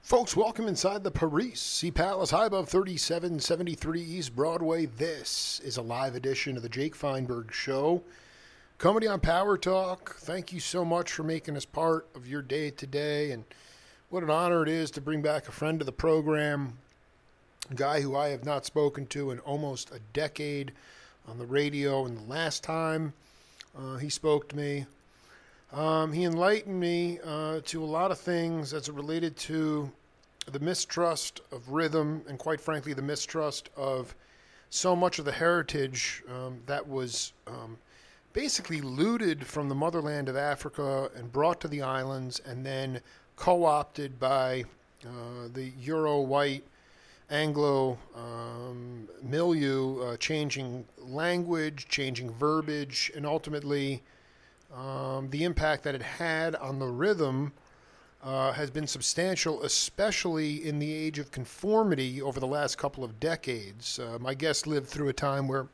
Folks, welcome inside the Paris Sea Palace, high above 3773 East Broadway. This is a live edition of the Jake Feinberg Show. Comedy on Power Talk. Thank you so much for making us part of your day today. And what an honor it is to bring back a friend of the program, a guy who I have not spoken to in almost a decade on the radio. And the last time he spoke to me, he enlightened me to a lot of things as it related to the mistrust of rhythm and, quite frankly, the mistrust of so much of the heritage that was basically looted from the motherland of Africa and brought to the islands and then co-opted by the Euro-white Anglo milieu, changing language, changing verbiage, and ultimately the impact that it had on the rhythm has been substantial, especially in the age of conformity over the last couple of decades. My guest lived through a time where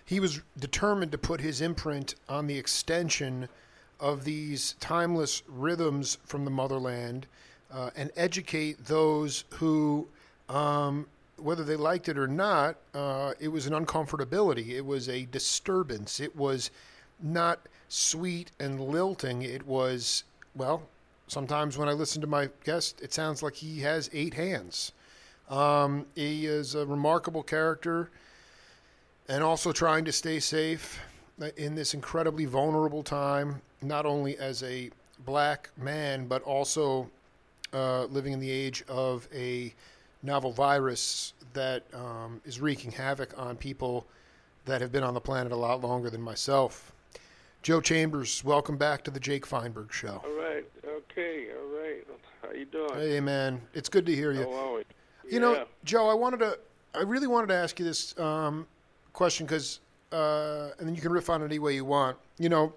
he was determined to put his imprint on the extension of these timeless rhythms from the motherland and educate those who, whether they liked it or not, it was an uncomfortability. It was a disturbance. It was not sweet and lilting. It was, well, sometimes when I listen to my guest, it sounds like he has 8 hands. He is a remarkable character and also trying to stay safe in this incredibly vulnerable time, not only as a black man, but also living in the age of a novel virus that is wreaking havoc on people that have been on the planet a lot longer than myself. Joe Chambers, welcome back to the Jake Feinberg Show. All right. Okay. All right. How you doing? Hey, man. It's good to hear you. How are we? You know, Joe, I really wanted to ask you this question because, and then you can riff on it any way you want. You know,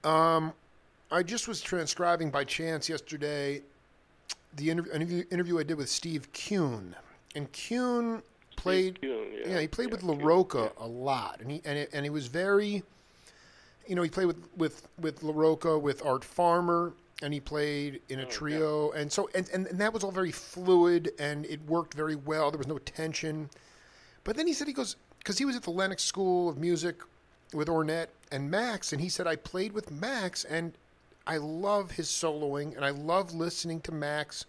I just was transcribing by chance yesterday the interview I did with Steve Kuhn, and Kuhn played. He played with Larocca a lot, and he was very. You know, he played with Larocca, with Art Farmer, and he played in a trio. And so, and that was all very fluid, and it worked very well. There was no tension. But then he said, he goes, because he was at the Lenox School of Music with Ornette and Max, and he said, I played with Max, and I love his soloing, and I love listening to Max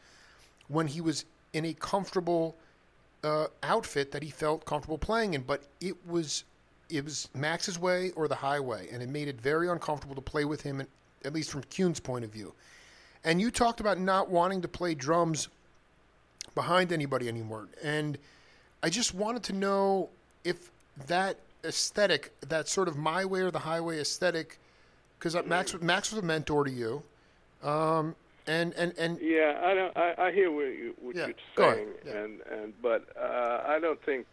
when he was in a comfortable outfit that he felt comfortable playing in. But it was Max's way or the highway, and it made it very uncomfortable to play with him, at least from Kuhn's point of view. And you talked about not wanting to play drums behind anybody anymore, and I just wanted to know if that aesthetic, that sort of my way or the highway aesthetic, because Max was a mentor to you, and yeah, I hear what you're saying, but I don't think.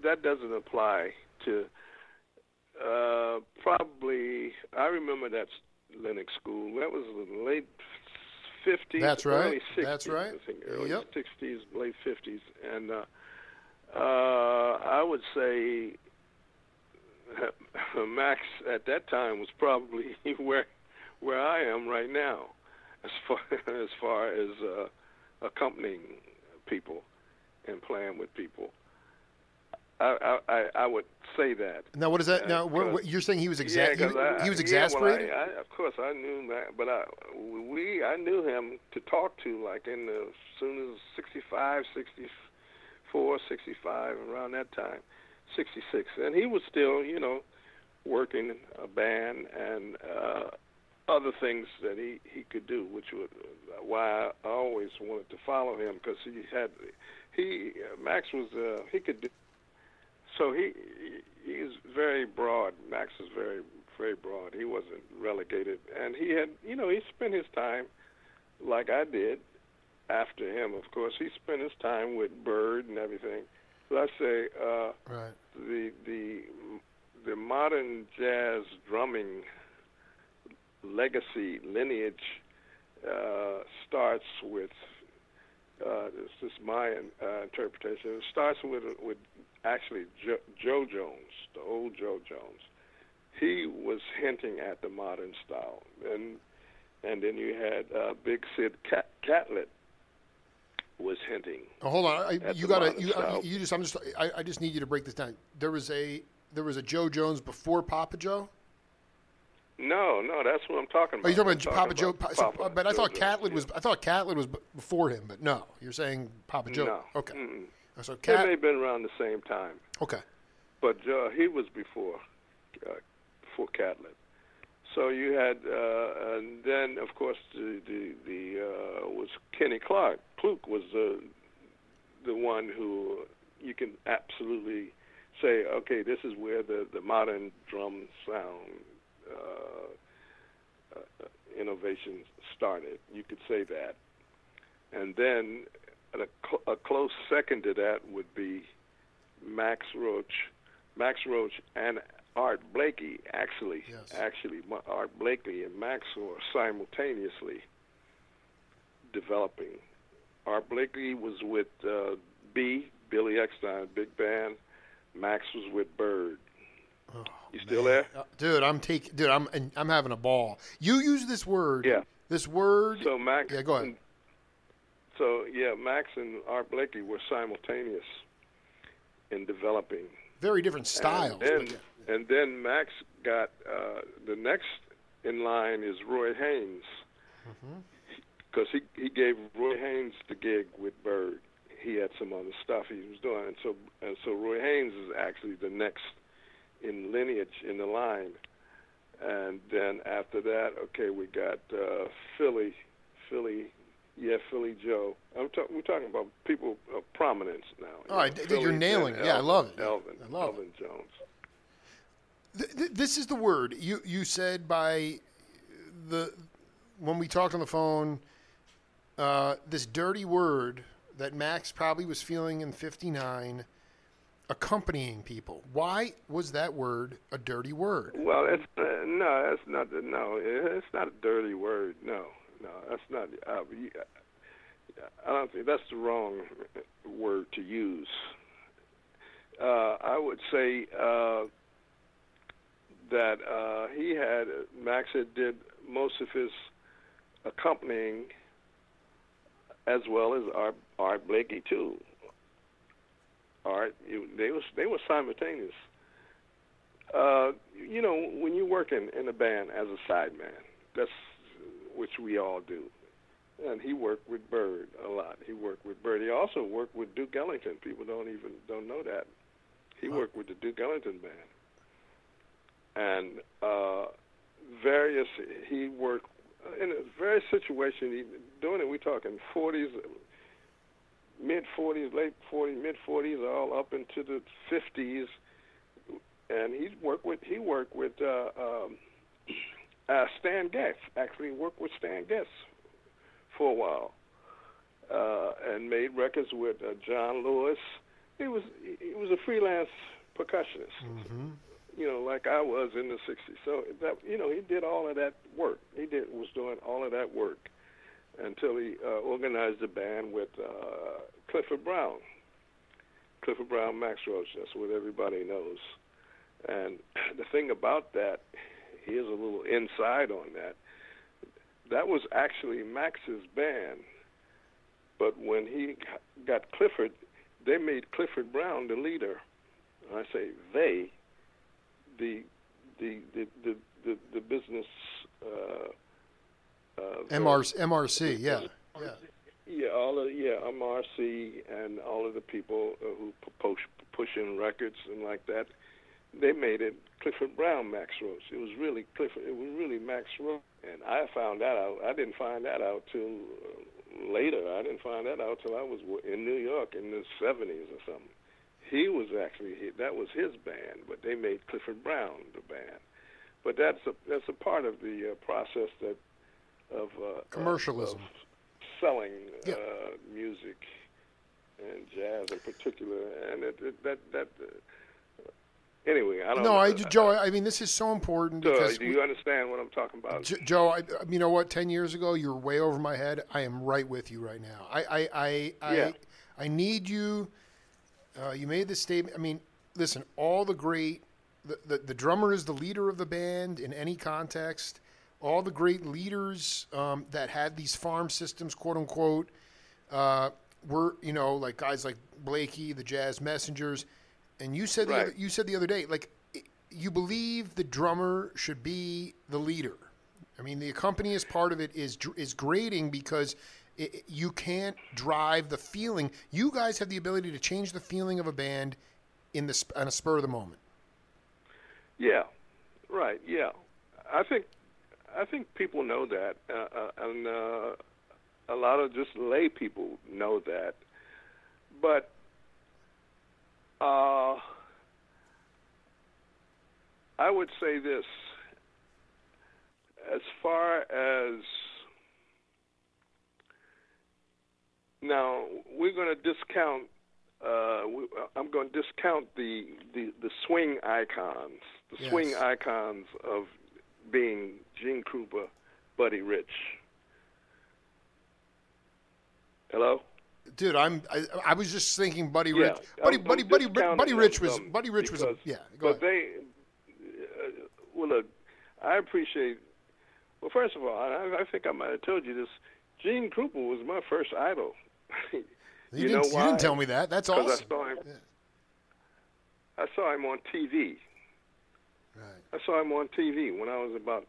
That doesn't apply to probably. I remember that Lenox School. That was the late 50s. That's right. Early 60s. That's right. I think early 60s, late 50s, and I would say Max at that time was probably where I am right now, as far as accompanying people and playing with people. I would say that. Now, what is that? Now, you're saying he was he was exasperated? Yeah, well, of course, I knew that, but I knew him to talk to like as soon as 65, 64, 65, around that time, 66, and he was still, working a band and other things that he could do, which was why I always wanted to follow him, because Max was he could do. So he's very broad. Max is very, very broad. He wasn't relegated, and he had, he spent his time like I did. After him, of course, he spent his time with Bird and everything. So I say, the modern jazz drumming legacy lineage starts with. This is my interpretation. It starts with actually Joe Jones, the old Joe Jones. he was hinting at the modern style, and then you had Big Sid Catlett was hinting. Oh, hold on, at you the got modern to. style. I just need you to break this down. There was a Joe Jones before Papa Joe. No, that's what I'm talking about. Oh, you're talking about Papa Joe. Papa but I thought Joe Catlett Jones, was. I thought Catlett was before him, but no, you're saying Papa Joe. No. Okay. Mm-mm. So They may have been around the same time, Okay. but he was before Catlett. So you had, and then of course the was Kenny Clark. Kluk was the one who you can absolutely say, okay, this is where the modern drum sound innovation started. You could say that, and then a close second to that would be Max Roach and Art Blakey. Actually, Art Blakey and Max were simultaneously developing. Art Blakey was with Billy Eckstine, big band. Max was with Bird. Oh, you still there? Dude, I'm having a ball. You use this word. Yeah. This word. So Max. Yeah, go ahead. So yeah, Max and Art Blakey were simultaneous in developing. Very different styles. And then Max got the next in line is Roy Haynes, because he gave Roy Haynes the gig with Bird. He had some other stuff he was doing, and so Roy Haynes is actually the next in lineage in the line. And then after that, okay, we got Philly Joe. We're talking about people of prominence now. All right, you're nailing it. Yeah, I love it. Elvin Jones. This is the word you said by when we talked on the phone. This dirty word that Max probably was feeling in '59, accompanying people. Why was that word a dirty word? Well, it's not a dirty word. No, that's not. I don't think that's the wrong word to use. I would say that Max did most of his accompanying, as well as Art Blakey too. Art, they were simultaneous. When you're working in a band as a sideman, that's which we all do. And he worked with Bird a lot. He worked with Bird. He also worked with Duke Ellington. People don't know that. He worked with the Duke Ellington band. And he worked in various situations. Doing it, we're talking 40s, mid-40s, late 40s, mid-40s, all up into the 50s. And he worked with Stan Getz. Actually worked with Stan Getz for a while, and made records with John Lewis. He was a freelance percussionist, like I was in the '60s. So that he did all of that work. Was doing all of that work until he organized a band with Clifford Brown, Max Roach. That's what everybody knows. And the thing about that, here's a little inside on that. That was actually Max's band, but when he got Clifford, they made Clifford Brown the leader. And I say they, the business. MRC, yeah. MRC and all of the people who pushing records and like that. They made it Clifford Brown Max Roach. It was really Clifford. It was really Max Roach. And I found that out. I didn't find that out till later. I didn't find that out till I was in New York in the 70s or something. He was that was his band, but they made Clifford Brown the band. But that's a part of the process of commercialism, of selling music and jazz in particular, and anyway, I don't know. Joe, I mean, this is so important. So, do you understand what I'm talking about? Joe, you know what? 10 years ago, you were way over my head. I am right with you right now. I need you. You made this statement. I mean, listen, all the great the drummer is the leader of the band in any context. All the great leaders that had these farm systems, quote unquote, were, like guys like Blakey, the Jazz Messengers. And you said the other day, like, you believe the drummer should be the leader. I mean, the accompanist part of it is grading because you can't drive the feeling. You guys have the ability to change the feeling of a band on a spur of the moment. Yeah, right. Yeah, I think people know that, and a lot of just lay people know that. But I would say this: as far as now, we're going to discount. I'm going to discount the swing icons, swing icons of being Gene Krupa, Buddy Rich. Hello, dude. I was just thinking Buddy Rich. Buddy Rich was. Yeah. Go ahead. Well, look, I appreciate. Well, first of all, I think I might have told you this. Gene Krupa was my first idol. You know why? You didn't tell me that. That's awesome. I saw him. Yeah. I saw him on TV. Right. I saw him on TV when I was about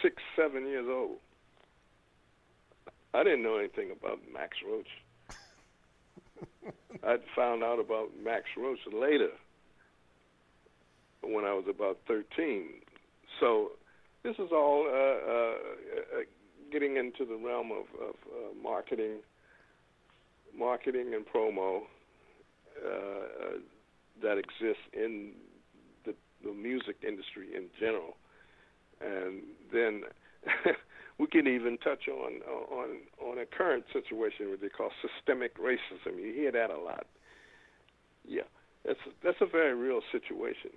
6, 7 years old. I didn't know anything about Max Roach. I found out about Max Roach later, when I was about 13. So this is all getting into the realm of marketing and promo that exists in the music industry in general. And then we can even touch on a current situation what they call systemic racism. You hear that a lot. Yeah, that's a very real situation.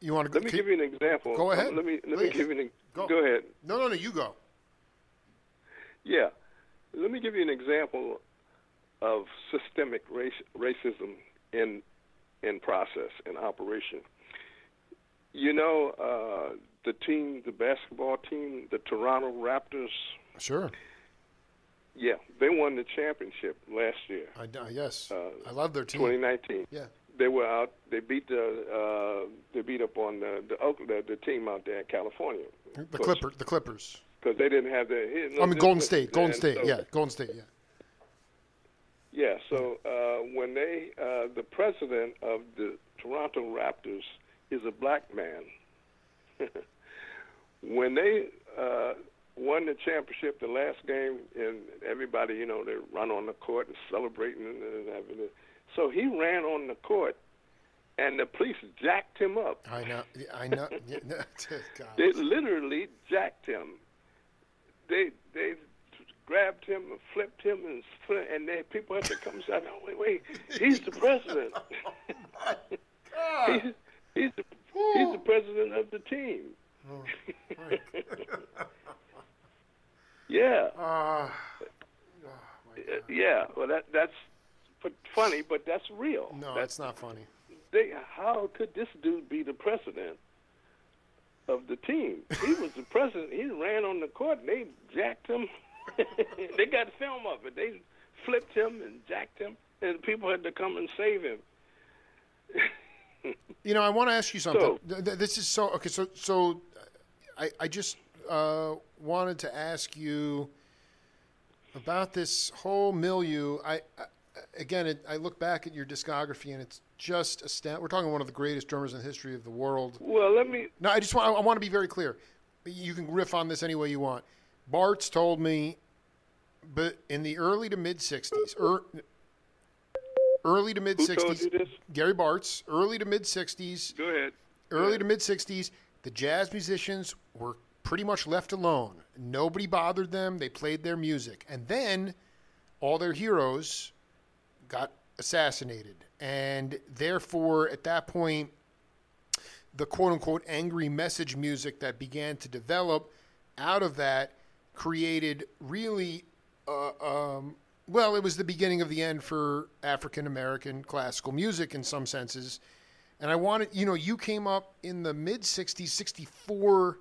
You want to? Let me give you an example. Go ahead. Let me give you an. Go ahead. No, you go. Yeah, let me give you an example of systemic racism in process, in operation. You know, the basketball team, the Toronto Raptors. Sure. Yeah, they won the championship last year. Yes, I love their team. 2019. Yeah. They were out. They beat up on the team out there in California. The Clippers. Because they didn't have Golden State. Golden State. Yeah. Yeah. So when the president of the Toronto Raptors is a black man. When they won the championship, the last game, and everybody, they run on the court and celebrating and having it. So he ran on the court, and the police jacked him up. I know. God. They literally jacked him. They grabbed him and flipped him, and then people had to come and say, "No, wait, he's the president. he's the president of the team." Oh, yeah. Oh, yeah. Well, that's funny, but that's real. No, that's not funny. How could this dude be the president of the team? He was the president. He ran on the court, and they jacked him. They got film of it. They flipped him and jacked him, and people had to come and save him. I want to ask you something. This is so okay. So, I just wanted to ask you about this whole milieu. I look back at your discography, and it's just astounding. We're talking one of the greatest drummers in the history of the world. Well, let me. No, I want to be very clear. You can riff on this any way you want. Bart's told me, but in the early to mid '60s, early to mid '60s. Who told you this? Gary Bart's early to mid '60s. Go ahead. Early to mid '60s, the jazz musicians were pretty much left alone. Nobody bothered them. They played their music, and then all their heroes got assassinated, and therefore, at that point, the quote-unquote angry message music that began to develop out of that created really, it was the beginning of the end for African-American classical music in some senses, And I wanted, you came up in the mid 60s, 64.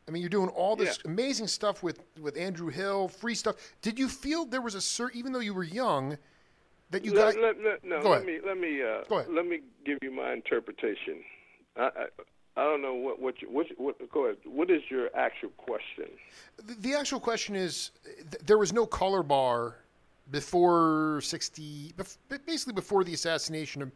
I mean, you're doing all this amazing stuff with Andrew Hill, free stuff. Did you feel there was a certain, even though you were young, that you got? Let me give you my interpretation. I don't know what go ahead. What is your actual question? The actual question is, there was no color bar before basically before the assassination of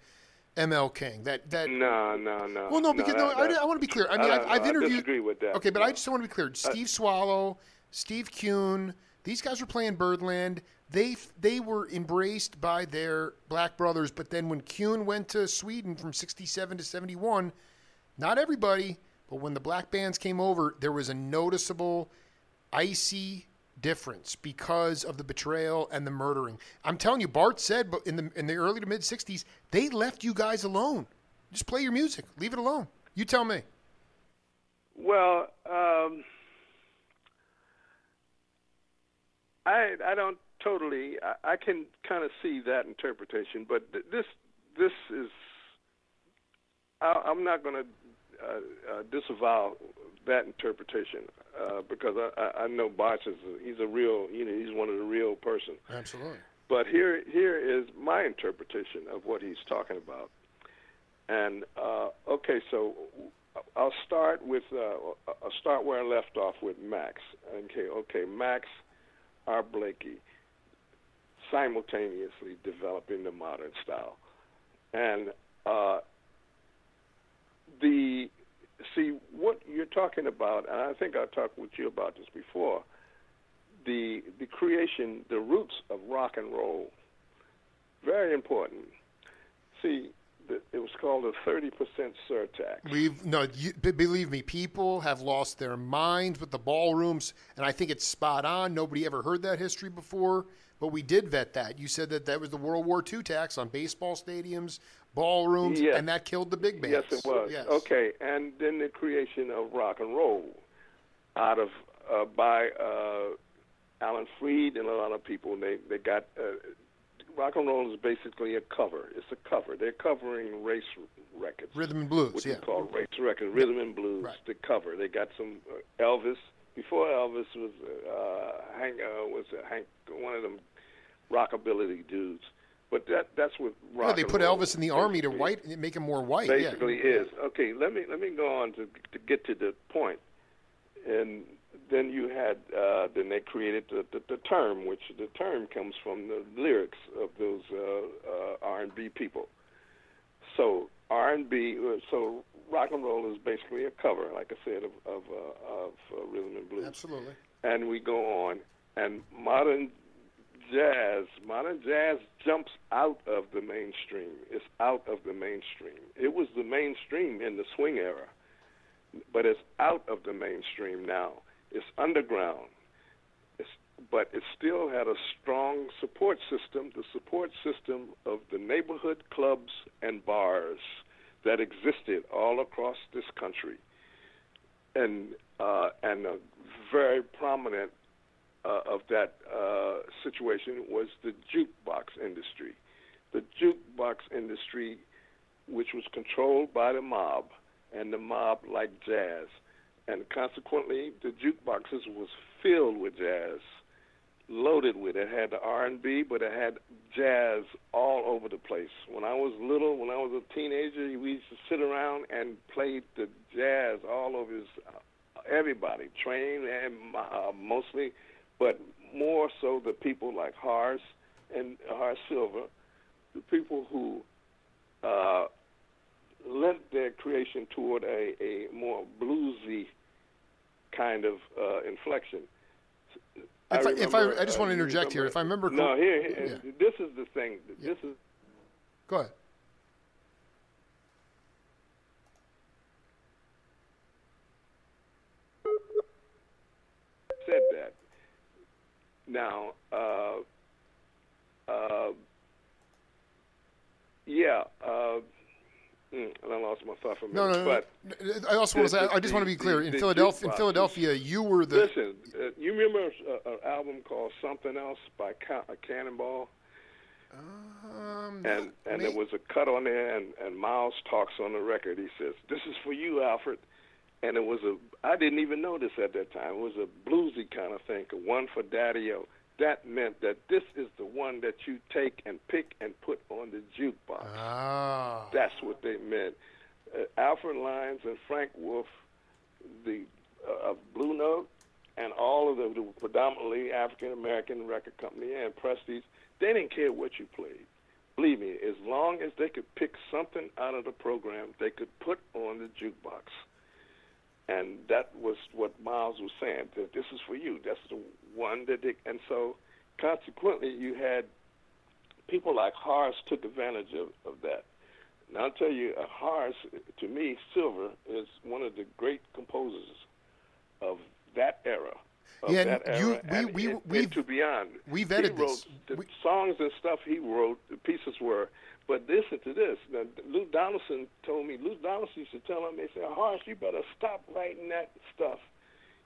M.L. King. No. Well, no, because I want to be clear. I mean, I've interviewed. I disagree with that. Okay, but I just want to be clear. Steve Swallow, Steve Kuhn, these guys were playing Birdland. They were embraced by their black brothers, but then when Kuhn went to Sweden from 67 to 71, not everybody, but when the black bands came over, there was a noticeable, icy difference because of the betrayal and the murdering. I'm telling you, Bart said, but in the early to mid 60s, they left you guys alone. Just play your music, leave it alone. You tell me. Well, I don't totally. I can kind of see that interpretation, but this is. I'm not going to disavow that interpretation because I know Botch he's a real, he's one of the real person. Absolutely. But here is my interpretation of what he's talking about. And okay, so I'll start where I left off with Max. Okay, Max R. Blakey, simultaneously developing the modern style, and see what you're talking about, and I think I talked with you about this before. The creation, the roots of rock and roll, very important. See, it was called a 30% surtax. Believe me, people have lost their minds with the ballrooms, and I think it's spot on. Nobody ever heard that history before, but we did vet that. You said that was the World War II tax on baseball stadiums, ballrooms, and that killed the big bands. Yes, it was. Yes. Okay, and then the creation of rock and roll out of by Alan Freed and a lot of people. They got rock and roll is basically a cover. It's a cover. They're covering race records, rhythm and blues, what you call race records, rhythm and blues. Right. The cover. They got some Elvis. Before Elvis was Hank, one of them rockabilly dudes. But that's what rock. Yeah, they put Elvis in the army to make him more white. Basically, is okay. Let me go on to get to the point, and then you had then they created the term, which the term comes from the lyrics of those R&B people. So R&B, so rock and roll is basically a cover, like I said, of rhythm and blues. Absolutely. And we go on, and modern jazz jumps out of the mainstream. It's out of the mainstream. It was the mainstream in the swing era, but it's out of the mainstream now. It's underground. But it still had a strong support system, the support system of the neighborhood clubs and bars that existed all across this country. And a very prominent of that situation was the jukebox industry. The jukebox industry, which was controlled by the mob, and the mob liked jazz. And consequently, the jukeboxes was filled with jazz, loaded with it. It had the R&B, but it had jazz all over the place. When I was little, when I was a teenager, we used to sit around and play the jazz all over everybody, trained and mostly, but more so the people like Horace and Horace Silver, the people who lent their creation toward a more bluesy kind of inflection. I just want to interject here. If I remember correctly. This is the thing. This is. Go ahead. Said that. Now, and I lost my thought for a minute. No. But I also want to say, I just want to be clear. In Philadelphia, you were the. Listen, you remember an album called Something Else by Cannonball? And there was a cut on there, and Miles talks on the record. He says, "This is for you, Alfred." And it was I didn't even know this at that time. It was a bluesy kind of thing, a one for Daddy-O. That meant that this is the one that you take and pick and put on the jukebox. Ah. That's what they meant. Alfred Lyons and Frank Wolf, the Blue Note, and all of the predominantly African-American record company and Prestige, they didn't care what you played. Believe me, as long as they could pick something out of the program, they could put on the jukebox. And that was what Miles was saying, that this is for you. That's the one that they, and so consequently you had people like Horace took advantage of that. And I'll tell you, Horace, to me, Silver is one of the great composers of that era. And to beyond. We've edited this. The songs and stuff he wrote, the pieces were, but listen to this. Now, Lou Donaldson told me, Lou Donaldson used to tell him, they said, Horace, you better stop writing that stuff.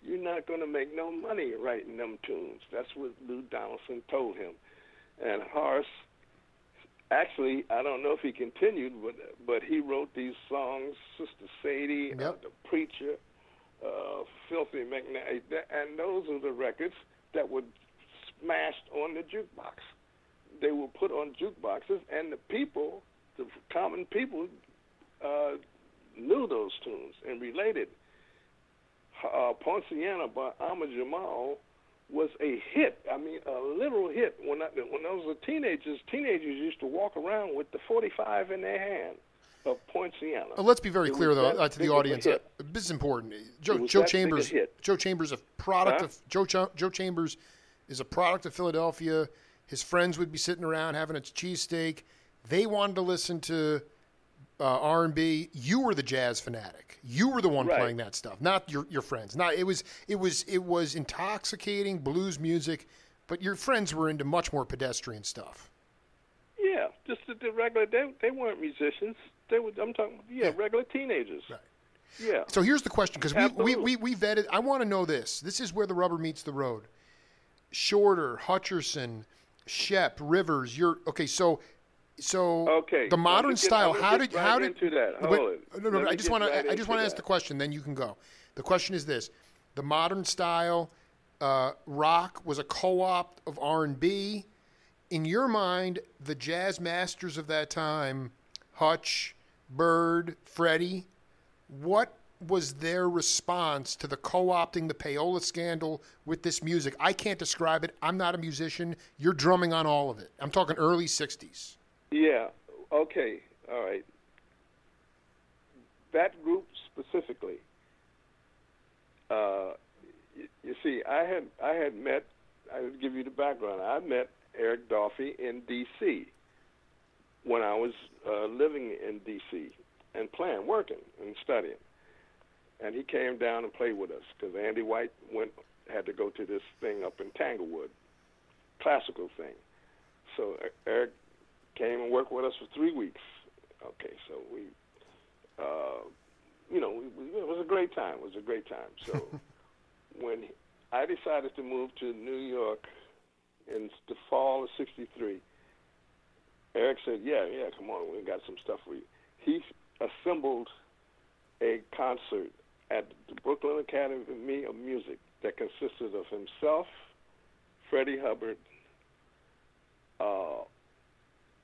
You're not going to make no money writing them tunes. That's what Lou Donaldson told him. And Horace, actually, I don't know if he continued, but he wrote these songs, Sister Sadie, yep. The Preacher, Filthy McNally, and those are the records that were smashed on the jukebox. They were put on jukeboxes, and the people, the common people, knew those tunes and related. Poinciana by Ahmad Jamal was a hit. I mean, a literal hit. When I was teenagers used to walk around with the 45 in their hand of Poinciana. Let's be very clear, though, to the audience. This is important. Joe Chambers. Joe Chambers, a product of Joe Chambers, is a product of Philadelphia. His friends would be sitting around having a cheesesteak. They wanted to listen to R&B. You were the jazz fanatic. You were the one playing that stuff, not your friends. Not it was intoxicating blues music, but your friends were into much more pedestrian stuff. Yeah, just the regular. They weren't musicians. I'm talking regular teenagers. Right. Yeah. So here's the question, because we vetted. I want to know this. This is where the rubber meets the road. Shorter, Hutcherson, Shep, Rivers. The modern style. How did into that? No. I just want to ask the question. Then you can go. The question is this: the modern style rock was a co-opt of R&B. In your mind, the jazz masters of that time, Hutch, Bird, Freddie, what was their response to the co-opting the payola scandal with this music? I can't describe it. I'm not a musician. You're drumming on all of it. I'm talking early 60s. Yeah. Okay. All right. That group specifically, you see, I had met, I would give you the background. I met Eric Dolphy in D.C. when I was living in D.C. and working and studying. And he came down and played with us because Andy White had to go to this thing up in Tanglewood, classical thing. So Eric came and worked with us for 3 weeks. Okay, so we, it was a great time. It was a great time. So when I decided to move to New York in the fall of '63, Eric said, yeah, come on, we got some stuff for you. He assembled a concert at the Brooklyn Academy of Music that consisted of himself, Freddie Hubbard,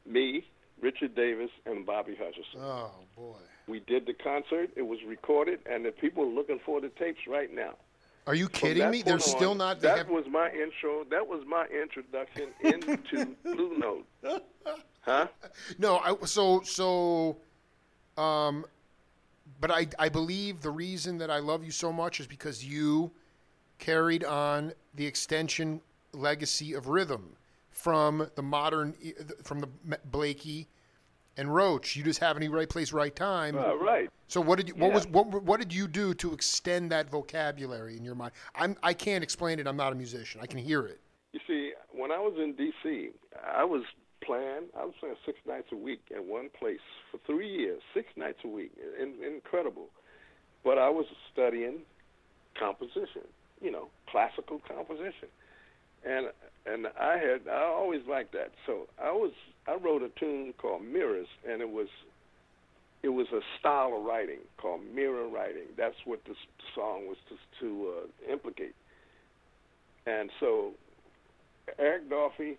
me, Richard Davis, and Bobby Hutcherson. Oh, boy. We did the concert. It was recorded, and the people are looking for the tapes right now. Are you kidding me? They're still not... That was my intro. That was my introduction into Blue Note. Huh? No, but I believe the reason that I love you so much is because you carried on the extension legacy of rhythm from the Blakey and Roach. You just happened to be right place, right time. Right. So what did you do to extend that vocabulary in your mind? I can't explain it. I'm not a musician. I can hear it. You see, when I was in D.C., I was playing 6 nights a week in one place for 3 years, 6 nights a week. Incredible. But I was studying composition, classical composition. and I always liked that. So I wrote a tune called Mirrors, and it was a style of writing called mirror writing. That's what the song was to implicate. And so Eric Dolphy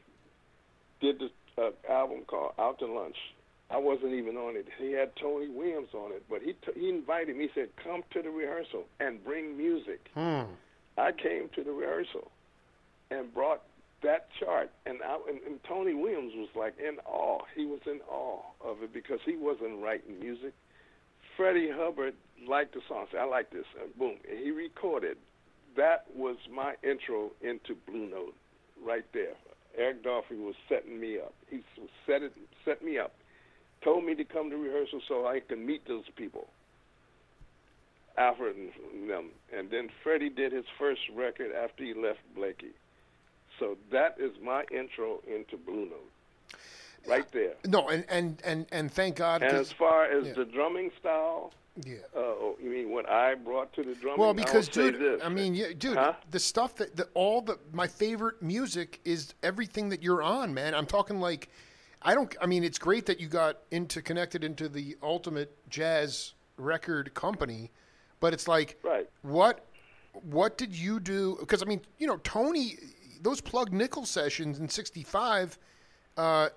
did this album called Out to Lunch. I wasn't even on it. He had Tony Williams on it, but he invited me. He said, "Come to the rehearsal and bring music." I came to the rehearsal and brought that chart, and Tony Williams was like in awe. He was in awe of it because he wasn't writing music. Freddie Hubbard liked the song. Said, "I like this." And boom, and he recorded. That was my intro into Blue Note, right there. Eric Dolphy was setting me up. He set me up. Told me to come to rehearsal so I could meet those people, Alfred and them. And then Freddie did his first record after he left Blakey. So that is my intro into Blue Note, right there. No, and thank God. And as far as the drumming style, yeah. You mean what I brought to the drumming? Well, because dude, the stuff my favorite music is everything that you're on, man. I'm talking like. It's great that you got connected into the ultimate jazz record company, but it's like, right. What did you do? Because Tony, those Plug Nickel sessions in '65, I'm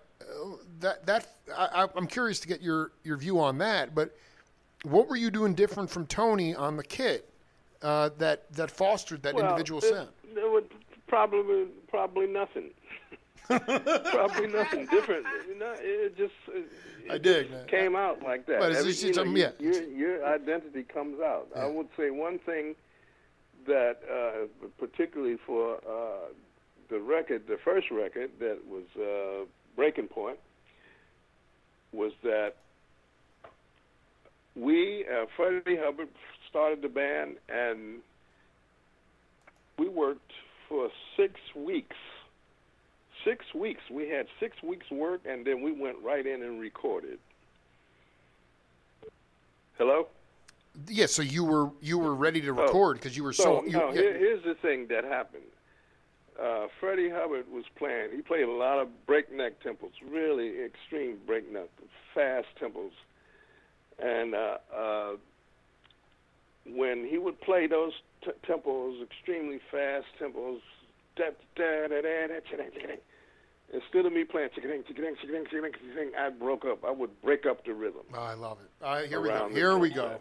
curious to get your view on that. But what were you doing different from Tony on the kit that fostered that individual sound? There would probably nothing. Probably nothing different. It just came out like that. But your identity comes out. Yeah. I would say one thing that, particularly for the first record that was Breaking Point, was that Freddie Hubbard started the band, and we worked for 6 weeks. 6 weeks. We had 6 weeks work, and then we went right in and recorded. Hello? Yeah, so you were ready to record because you were here's the thing that happened. Freddie Hubbard was playing. He played a lot of breakneck tempos, really extreme breakneck, fast tempos. And when he would play those tempos, extremely fast tempos, instead of me playing I broke up. I would break up the rhythm. Oh, I love it. Here we go.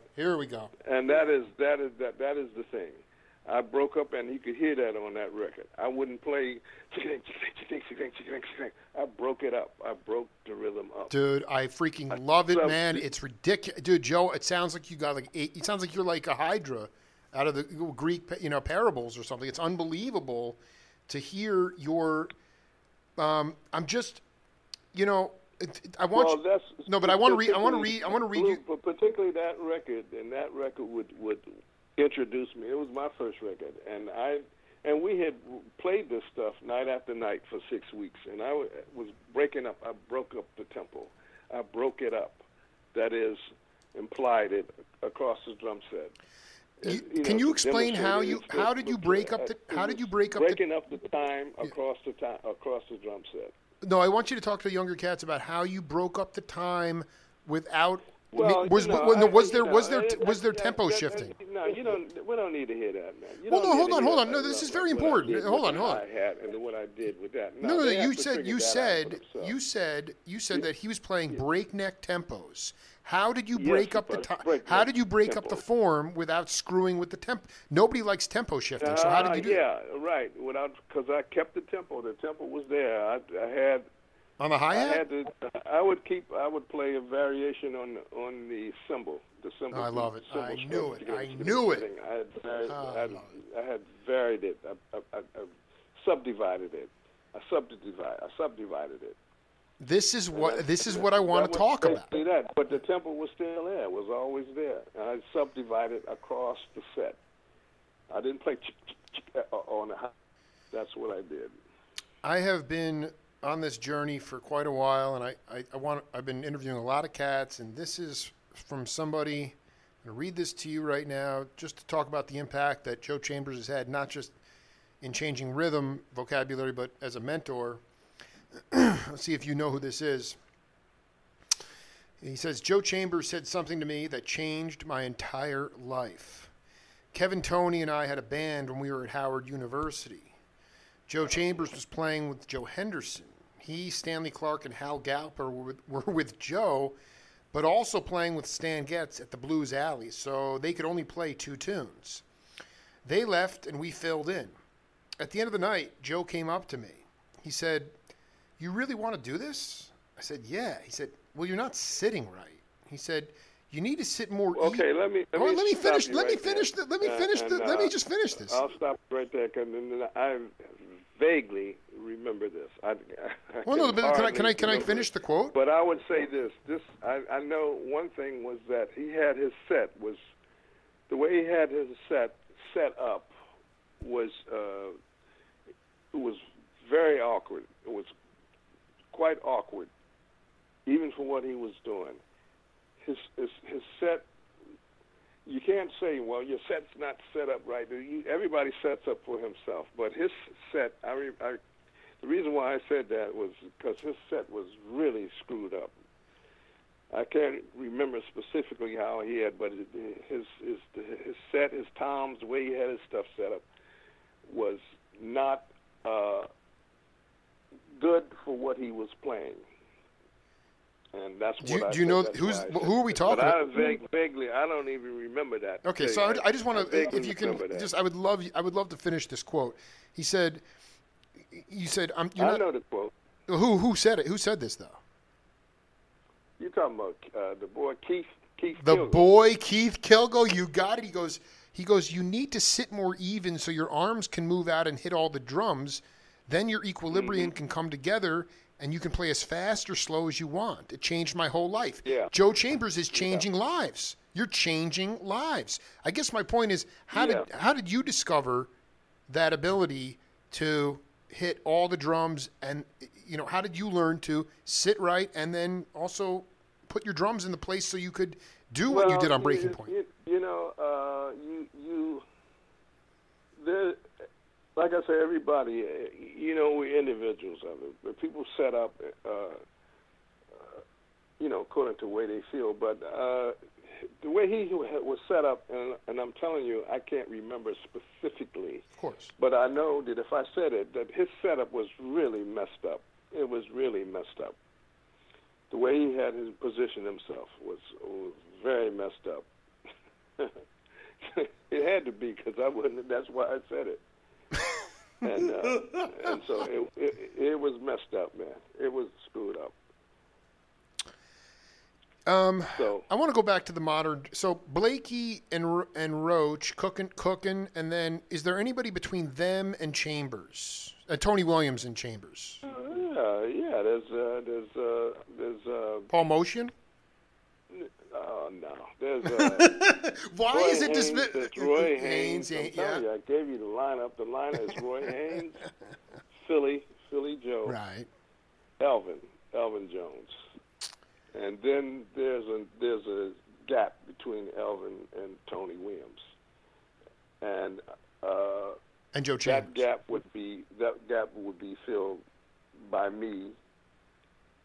And that is the thing. I broke up, and you could hear that on that record. I wouldn't play. I broke it up. I broke the rhythm up. Dude, I freaking love it, man. It's ridiculous, dude. Joe, it sounds like you got like 8. It sounds like you're like a Hydra out of the Greek, parables or something. It's unbelievable to hear your. I'm just, I want but I want to read. I want to read you. But particularly that record, and that record would introduce me. It was my first record, and we had played this stuff night after night for 6 weeks, and I was breaking up. I broke up the tempo. I broke it up. That is, implied it across the drum set. Can you explain how did you break up the breaking up the time across the drum set? No, I want you to talk to the younger cats about how you broke up the time without. Well, was there tempo shifting? No, we don't need to hear that, man. Hold on. No, this is very important. Hold on. I had and what I did with that. No. You said that he was playing breakneck tempos. How did you break up the time? How did you break up the form without screwing with the tempo? Nobody likes tempo shifting. So how did you do? Yeah, right. Because I kept the tempo. The tempo was there. I had. On the hi-hat? I would play a variation on the cymbal. The cymbal. Oh, I love it. I knew it. I had varied it. I subdivided it. I subdivided it. This is what I want to talk about. That, but the tempo was still there. It was always there. I subdivided across the set. I didn't play on the hi-hat. That's what I did. I have been on this journey for quite a while, and I've been interviewing a lot of cats, and this is from somebody. I'm going to read this to you right now, just to talk about the impact that Joe Chambers has had, not just in changing rhythm, vocabulary, but as a mentor. Let's see if you know who this is. He says, Joe Chambers said something to me that changed my entire life. Kevin Toney and I had a band when we were at Howard University. Joe Chambers was playing with Joe Henderson. He, Stanley Clark, and Hal Galper were with Joe, but also playing with Stan Getz at the Blues Alley, so they could only play 2 tunes. They left, and we filled in. At the end of the night, Joe came up to me. He said, "You really want to do this?" I said, "Yeah." He said, "Well, you're not sitting right." He said, "You need to sit more." Okay, let me finish. Let me just finish this. I'll stop right there because I vaguely remember this. Can I finish the quote? But I would say this. I know one thing was that he had his set was the way he had his set up was it was very awkward. It was quite awkward, even for what he was doing. His set. You can't say, well, your set's not set up right. Everybody sets up for himself, but his set. The reason why I said that was because his set was really screwed up. I can't remember specifically how he had, but his set, his toms, the way he had his stuff set up, was not good for what he was playing. And that's what do you know who are we talking about? Vaguely, I don't even remember that. Okay, so I just want to, if you can, I would love to finish this quote. He said, "You said I know the quote. Who said it? Who said this though? You're talking about the boy Keith. The Kilgore. Boy Keith Kilgore. You got it. He goes. You need to sit more even so your arms can move out and hit all the drums. Then your equilibrium can come together." And you can play as fast or slow as you want. It changed my whole life. Yeah. Joe Chambers is changing lives. You're changing lives. I guess my point is, how did you discover that ability to hit all the drums? And how did you learn to sit right and then also put your drums in the place so you could do what you did on Breaking Point? Like I say, everybody, we're individuals of it. But people set up, according to the way they feel. But the way he was set up, and I'm telling you, I can't remember specifically. Of course. But I know that if I said it, that his setup was really messed up. It was really messed up. The way he had his position himself was very messed up. It had to be because I wouldn't. That's why I said it. And so it was messed up, man. It was screwed up. I want to go back to the modern. So Blakey and Roach cooking, and then is there anybody between them and Chambers? Tony Williams and Chambers. Yeah. There's Paul Motion. Oh no, there's why Roy is it Haynes, dismissed? Roy Haynes. Yeah. I gave you the lineup. The lineup is Roy Haynes, Philly Joe, right, Elvin Jones, and then there's a gap between Elvin and Tony Williams, and Joe Chambers. That gap would be filled by me,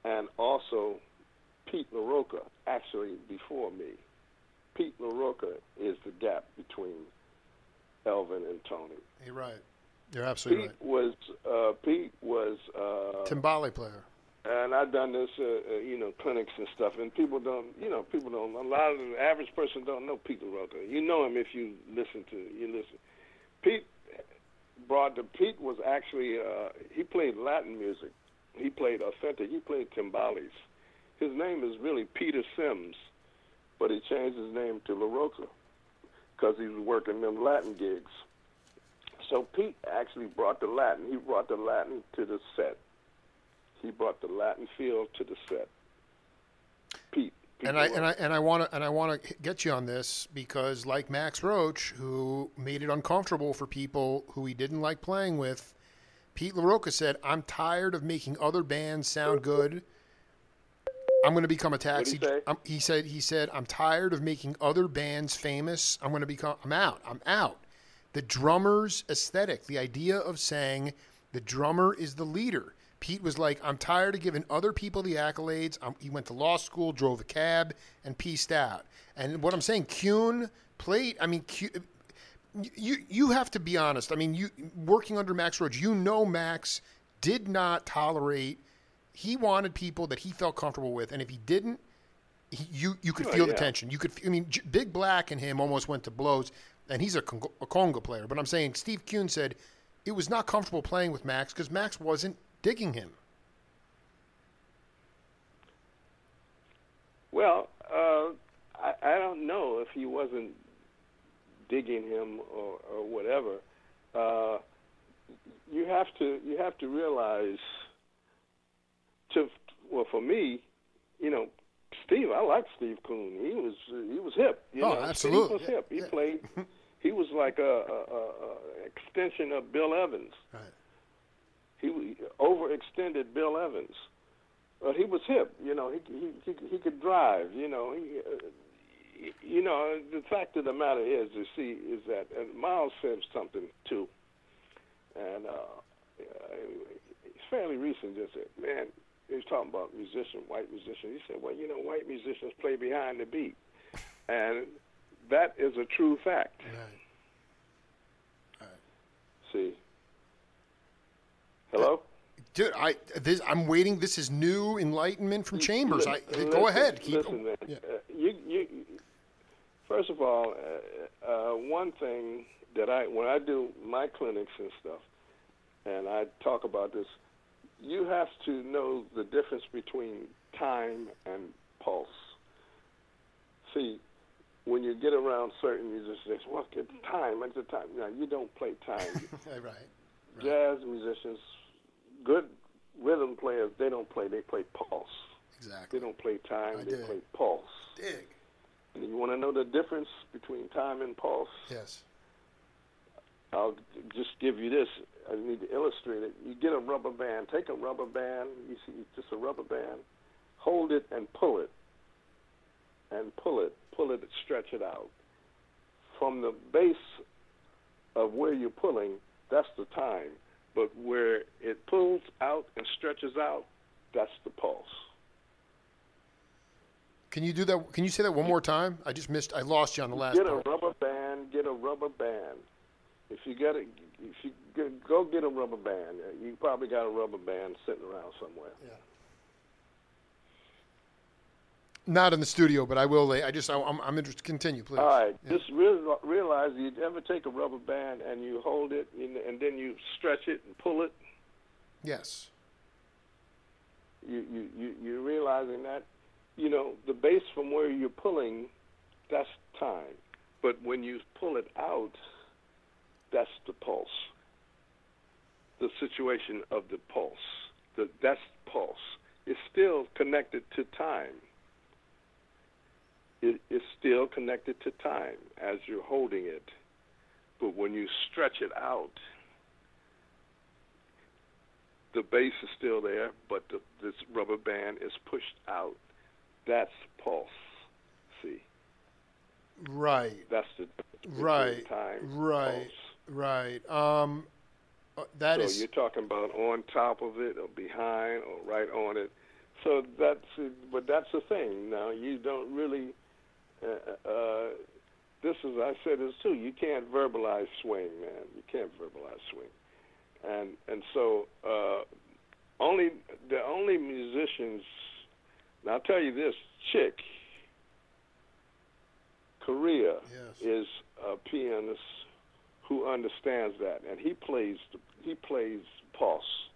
and also Pete Larocca, actually before me. Pete Larocca is the gap between Elvin and Tony. You're right. You're absolutely right. Pete was timbale player. And I've done this, clinics and stuff, and people don't. A lot of the average person don't know Pete Larocca. You know him if you listen. Pete was actually he played Latin music. He played authentic. He played timbales. His name is really Peter Sims, but he changed his name to Larocca because he was working them Latin gigs. So Pete actually brought the Latin. He brought the Latin to the set. He brought the Latin feel to the set. Pete and I want to get you on this because, like Max Roach, who made it uncomfortable for people who he didn't like playing with, Pete Larocca said, "I'm tired of making other bands sound good. I'm going to become a taxi." He said, "I'm tired of making other bands famous. I'm out. the drummer's aesthetic, the idea of saying the drummer is the leader. Pete was like, I'm tired of giving other people the accolades. He went to law school, drove a cab, and pieced out. And what I'm saying, Kuhn played, I mean, you have to be honest. I mean, you working under Max Roach, you know Max did not tolerate, he wanted people that he felt comfortable with. And if he didn't, you could feel the tension. You could, I mean, Big Black and him almost went to blows, and he's a conga player. But I'm saying Steve Kuhn said it was not comfortable playing with Max because Max wasn't digging him. Well, I don't know if he wasn't digging him or whatever. You have to realize. Well, for me, you know, Steve, I like Steve Kuhn. He was hip. You know? Absolutely. Steve was hip. He played. He was like a extension of Bill Evans. Right. He overextended Bill Evans. He was hip. You know, he could drive. You know, the fact of the matter is that and Miles said something too, and it's fairly recent. Just said, man, he was talking about white musicians. He said, well, you know, white musicians play behind the beat, and that is a true fact. Right. See. Hello? Dude, I'm waiting. This is new enlightenment from Chambers. Go ahead. Listen, man. Yeah. You first of all, one thing that when I do my clinics and stuff, and I talk about this, you have to know the difference between time and pulse. See, when you get around certain musicians, well, it's time. It's the time. Now, you don't play time. Right. Jazz musicians, good rhythm players, they play pulse. Exactly. They don't play time, they play pulse. Dig. And you want to know the difference between time and pulse? Yes. I'll just give you this. I need to illustrate it. You get a rubber band. Take a rubber band. You see, just a rubber band. Hold it and pull it. And pull it, and stretch it out. From the base of where you're pulling, that's the time. But where it pulls out and stretches out, that's the pulse. Can you do that? Can you say that one more time? I lost you on the last part. Get a rubber band. If you go get a rubber band, you probably got a rubber band sitting around somewhere. Yeah. Not in the studio, but I will. I'm interested. Continue, please. All right. Yeah. Just realize you ever take a rubber band and you hold it and then you stretch it and pull it. Yes. You're realizing that, you know, the base from where you're pulling, that's time. But when you pull it out, that's the pulse. The situation of the pulse. That's pulse. It's still connected to time. It is still connected to time as you're holding it. But when you stretch it out, the base is still there, but this rubber band is pushed out. That's pulse. See? Right. That's the difference right. between time Right. and pulse. Right. So you're talking about on top of it or behind or right on it. So that's the thing. Now, you don't really, I said this too, you can't verbalize swing, man. You can't verbalize swing. And so the only musicians, now I'll tell you this, Chick Corea is a pianist who understands that, and he plays pulse.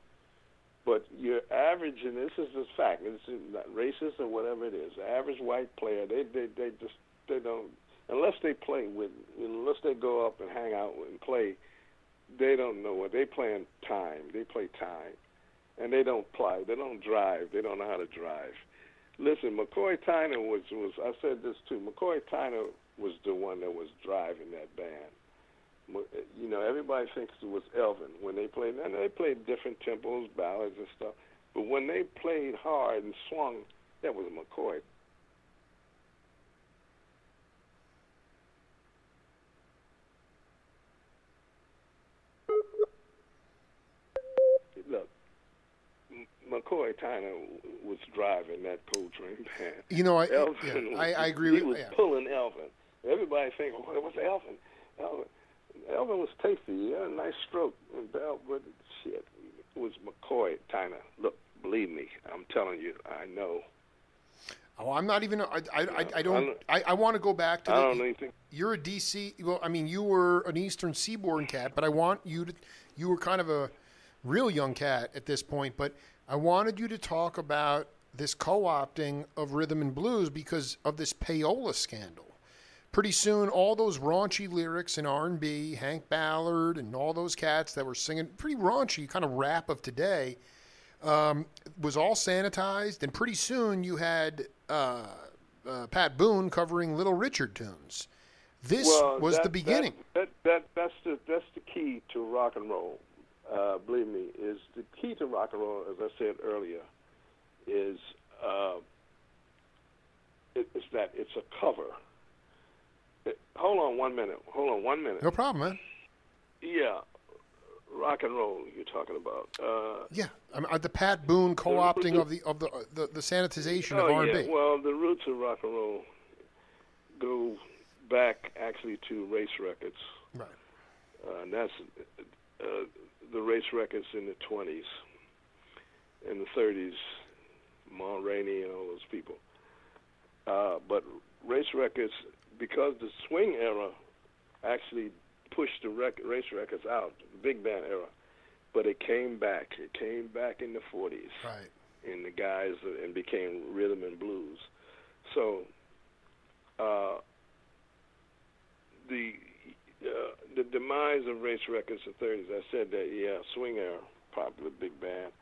But your average, and this is a fact, it's not racist or whatever it is. The average white player, they don't, unless they go up and hang out and play, they don't know what they play in time. They play time, and they don't drive. They don't know how to drive. Listen, McCoy Tyner was I said this too. McCoy Tyner was the one that was driving that band. You know, everybody thinks it was Elvin when they played, and they played different tempos, ballads and stuff. But when they played hard and swung, that was McCoy. McCoy Tyner was driving that Coltrane band. Elvin I agree with you. He was pulling Elvin. Everybody think, well, what's Elvin? Elvin was tasty. He had a nice stroke and bell, but shit, it was McCoy Tyner. Look, believe me, I'm telling you, I know. Oh, I'm not even. I want to go back to. I don't know anything. You're a DC. Well, I mean, you were an Eastern Seaboard cat, but I want you to. You were kind of a real young cat at this point, but I wanted you to talk about this co-opting of rhythm and blues because of this payola scandal. Pretty soon, all those raunchy lyrics in R&B, Hank Ballard and all those cats that were singing pretty raunchy kind of rap of today, was all sanitized, and pretty soon you had Pat Boone covering Little Richard tunes. This was the beginning. That's the key to rock and roll. Believe me, is the key to rock and roll, as I said earlier, is that it's a cover. Hold on 1 minute. No problem, man. Yeah, rock and roll. You're talking about. Yeah, the Pat Boone co-opting of the sanitization of R&B. Yeah. Well, the roots of rock and roll go back actually to race records. Right. And that's the race records in the 20s, in the 30s, Ma Rainey and all those people. But race records, because the swing era actually pushed the race records out, the big band era, but it came back. It came back in the 40s. Right. In the guys and became rhythm and blues. So the demise of race records in the 30s, I said that, yeah, swing era, popular big band.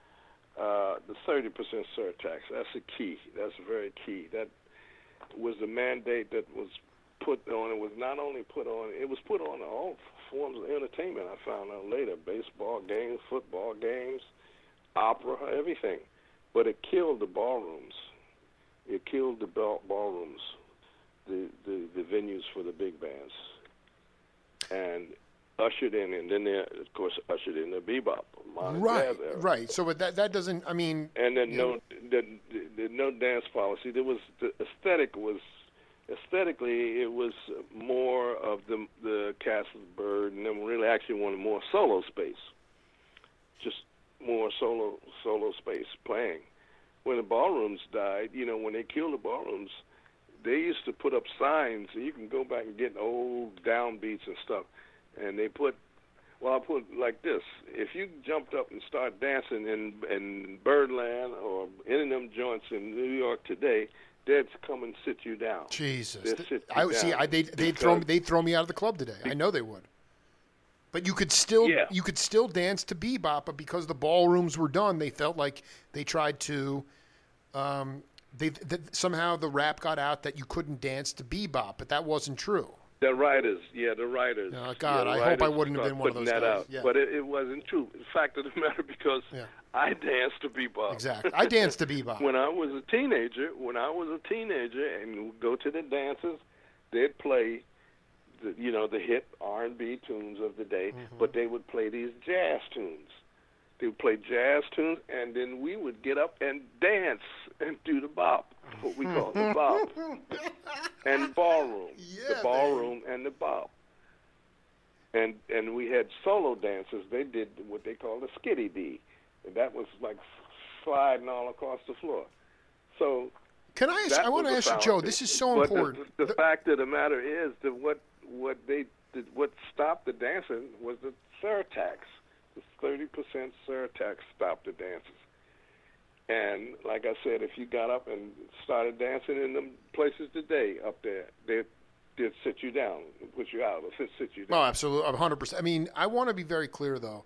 The 30% surtax, that's the key. That's very key. That was the mandate that was put on. It was not only put on, it was put on all forms of entertainment, I found out later. Baseball games, football games, opera, everything. But it killed the ballrooms. It killed the ballrooms, the venues for the big bands. And ushered in, and then they, of course, ushered in the bebop, modern jazz era. Right. So that doesn't, I mean... And then no dance policy. There was, the aesthetic was, aesthetically, it was more of the Castle Bird, and then really actually wanted more solo space. Just more solo space playing. When the ballrooms died, when they killed the ballrooms, they used to put up signs, and you can go back and get old downbeats and stuff, and they put, well, I'll put it like this. If you jumped up and started dancing in Birdland or any of them joints in New York today, they'd come and sit you down. Jesus. They'd throw me out of the club today. I know they would. But you could still dance to bebop, but because the ballrooms were done, they felt like they tried to somehow the rap got out that you couldn't dance to bebop, but that wasn't true. The writers. Oh, God, I hope I wouldn't have been one of those guys. Out. Yeah. But it wasn't true. The fact of the matter, because I danced to bebop. Exactly. I danced to bebop. When I was a teenager, and would go to the dances, they'd play the hit R&B tunes of the day, but they would play these jazz tunes. They would play jazz tunes, and then we would get up and dance and do the bop, what we call the bop, and ballroom, the ballroom and the bop. And we had solo dancers. They did what they call the skitty dee, and that was like sliding all across the floor. So can I ask? I want to ask you, Joe. This is so important. The fact of the matter is that what stopped the dancing was the surtax. The 30% surtax stopped the dances. And like I said, if you got up and started dancing in them places today up there, they'd sit you down, put you out, or sit you down. Oh, absolutely, 100%. I mean, I want to be very clear, though.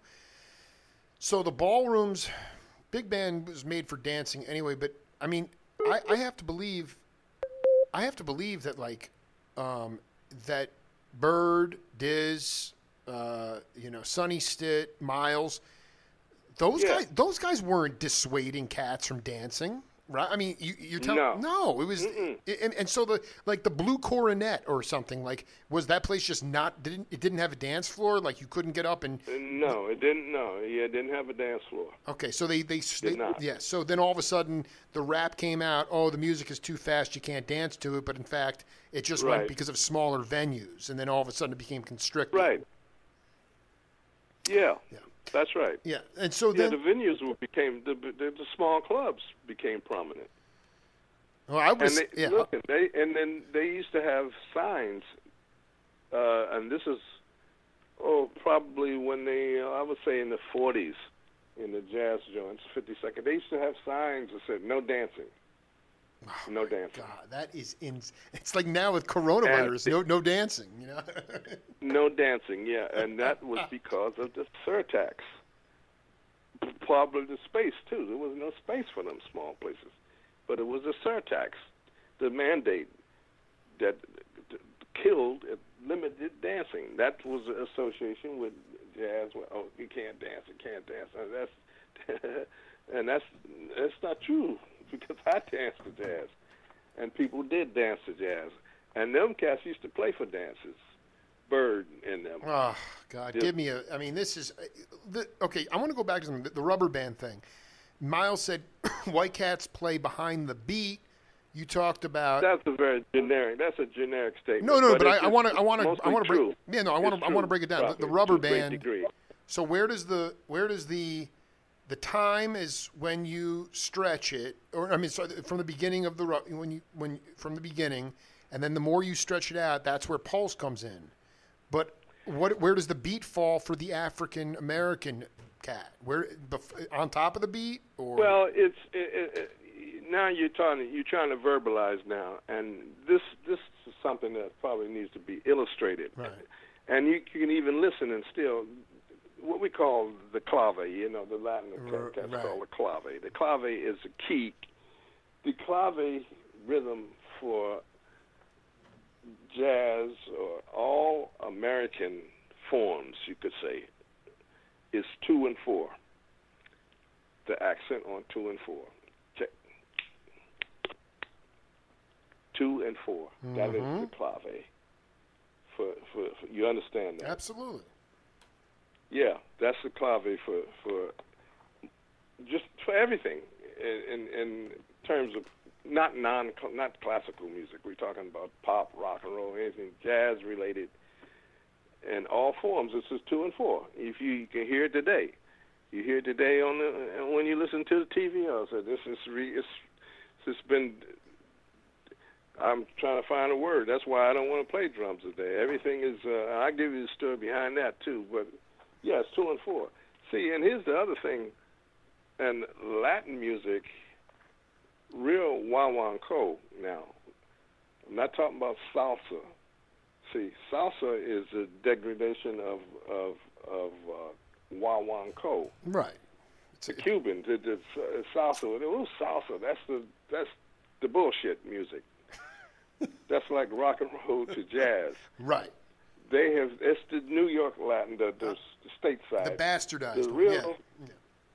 So the ballrooms, big band was made for dancing anyway, but, I mean, I have to believe that, like, that Bird, Diz, Sonny Stitt, Miles, those guys weren't dissuading cats from dancing. Right? I mean, you're telling no. It was, and so the Blue Coronet or something, like, was that place just not didn't have a dance floor, like you couldn't get up and no, it didn't. No, yeah, it didn't have a dance floor. Okay, so they Did not. yeah. So then all of a sudden the rap came out. Oh, the music is too fast. You can't dance to it. But in fact, it just went because of smaller venues, and then all of a sudden it became constricted. Right. Yeah. Yeah. That's right. Yeah, and so then the venues became the small clubs became prominent. Well, I was and then they used to have signs, and this is probably when I would say in the 40s, in the jazz joints, 52nd. They used to have signs that said "No dancing." Oh, no dancing. God, that is it's like now with coronavirus, no dancing, you know. No dancing, yeah, and that was because of the surtax. Probably the space too. There was no space for them small places, but it was a surtax, the mandate that killed, limited dancing. That was the association with jazz. Oh, you can't dance, and that's not true. Because I danced to jazz, and people did dance to jazz, and them cats used to play for dances. Bird in them. Oh God, give me I mean, this is okay. I want to go back to the rubber band thing. Miles said white cats play behind the beat. You talked about that's a very generic. That's a generic statement. No, but I want to break. Yeah, no, I want to break it down. The rubber band. So where does the time is when you stretch it, or I mean, so from the beginning of from the beginning, and then the more you stretch it out, that's where pulse comes in. But where does the beat fall for the African American cat? Where on top of the beat, or well, now you're trying to verbalize now, and this is something that probably needs to be illustrated, right? And you can even listen and still. What we call the clave, the Latin cats call the clave. The clave is a key. The clave rhythm for jazz or all American forms, you could say, is 2 and 4. The accent on 2 and 4. Check. 2 and 4. Mm-hmm. That is the clave. For you understand that? Absolutely. Yeah, that's the clave for just for everything in terms of not classical music. We're talking about pop, rock and roll, anything jazz related, in all forms. It's just 2 and 4. If you can hear it today, you hear it today when you listen to the TV. I said it's been. I'm trying to find a word. That's why I don't want to play drums today. Everything is. I'll give you the story behind that too, but. Yeah, it's 2 and 4. See, and here's the other thing. And Latin music, real guaguancó now. I'm not talking about salsa. See, salsa is a degradation of guaguancó. Right. The Cuban, the salsa. Oh, salsa. That's the bullshit music. That's like rock and roll to jazz. Right. It's the New York Latin, the state side. The bastardized the real, one,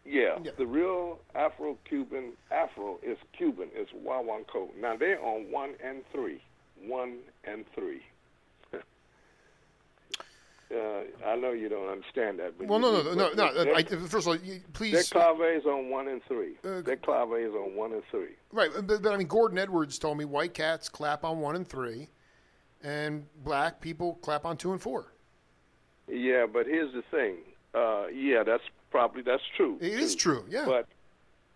yeah. The real Afro-Cuban, Afro is Cuban, is guaguancó. Now, they're on 1 and 3. 1 and 3. I know you don't understand that. But no. First of all, please. Their clave is on 1 and 3. Their clave is on 1 and 3. Right, but I mean, Gordon Edwards told me white cats clap on 1 and 3. And black people clap on 2 and 4. Yeah, but here's the thing. That's true. It is true. Yeah.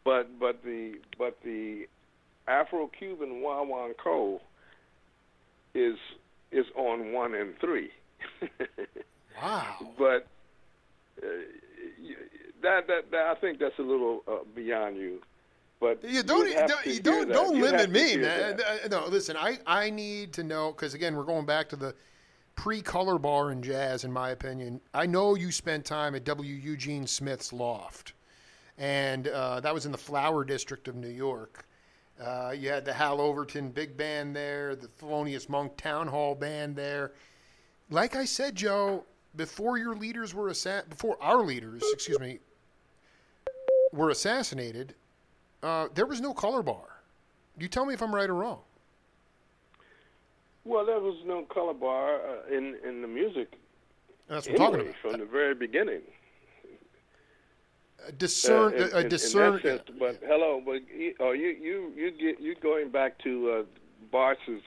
But the Afro-Cuban guaguancó is on 1 and 3. Wow. But that I think that's a little beyond you. But you don't limit me, man. No, listen, I need to know, because again, we're going back to the pre-color bar in jazz, in my opinion. I know you spent time at W. Eugene Smith's loft, and that was in the Flower District of New York. You had the Hal Overton Big Band there, the Thelonious Monk Town Hall Band there. Like I said, Joe, before our leaders, were assassinated, there was no color bar. You tell me if I'm right or wrong. Well, there was no color bar in the music. That's what I'm talking about. From the very beginning. Discern. In that sense, but hello, but you going back to Bartz's.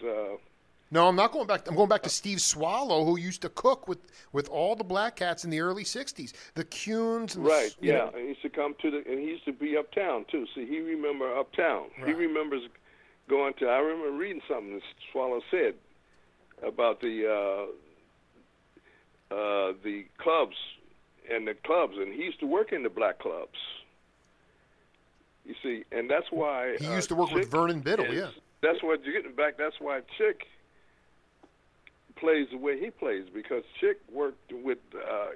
No, I'm not going back. I'm going back to Steve Swallow, who used to cook with all the black cats in the early '60s, the Kuhns. And right. Yeah, he used to come and he used to be uptown too. See, he remember uptown. Right. He remembers going to. I remember reading something that Swallow said about the clubs. And he used to work in the black clubs. You see, and that's why he used to work with Vernon Biddle. Yeah, that's what you're getting back. That's why Chick plays the way he plays, because Chick worked with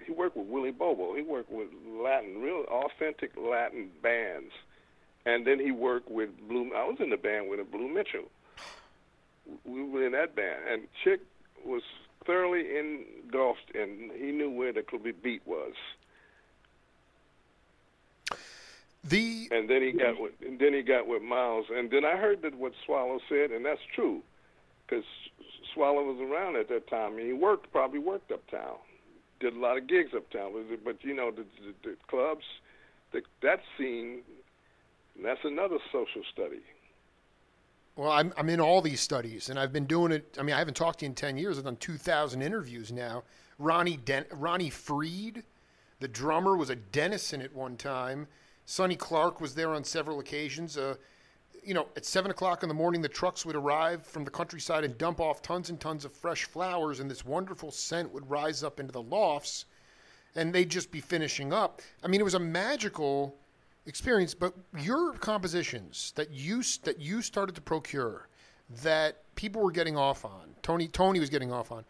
Willie Bobo. He worked with Latin, real authentic Latin bands, and then he worked with Blue. I was in the band with Blue Mitchell. We were in that band, and Chick was thoroughly engulfed, and he knew where the beat was. And then he got with Miles, and then I heard that what Swallow said, and that's true, because Swallow was around at that time, and he probably worked uptown, did a lot of gigs uptown. But you know, the clubs, that scene, that's another social study. Well, I'm in all these studies, and I've been doing it. I mean, I haven't talked to you in 10 years. I've done 2,000 interviews now. Ronnie Freed, the drummer, was a Dennison at one time. Sonny Clark was there on several occasions. You know, at 7 o'clock in the morning, the trucks would arrive from the countryside and dump off tons and tons of fresh flowers, and this wonderful scent would rise up into the lofts, and they'd just be finishing up. I mean, it was a magical experience. But your compositions that you started to procure, that people were getting off on, Tony was getting off on,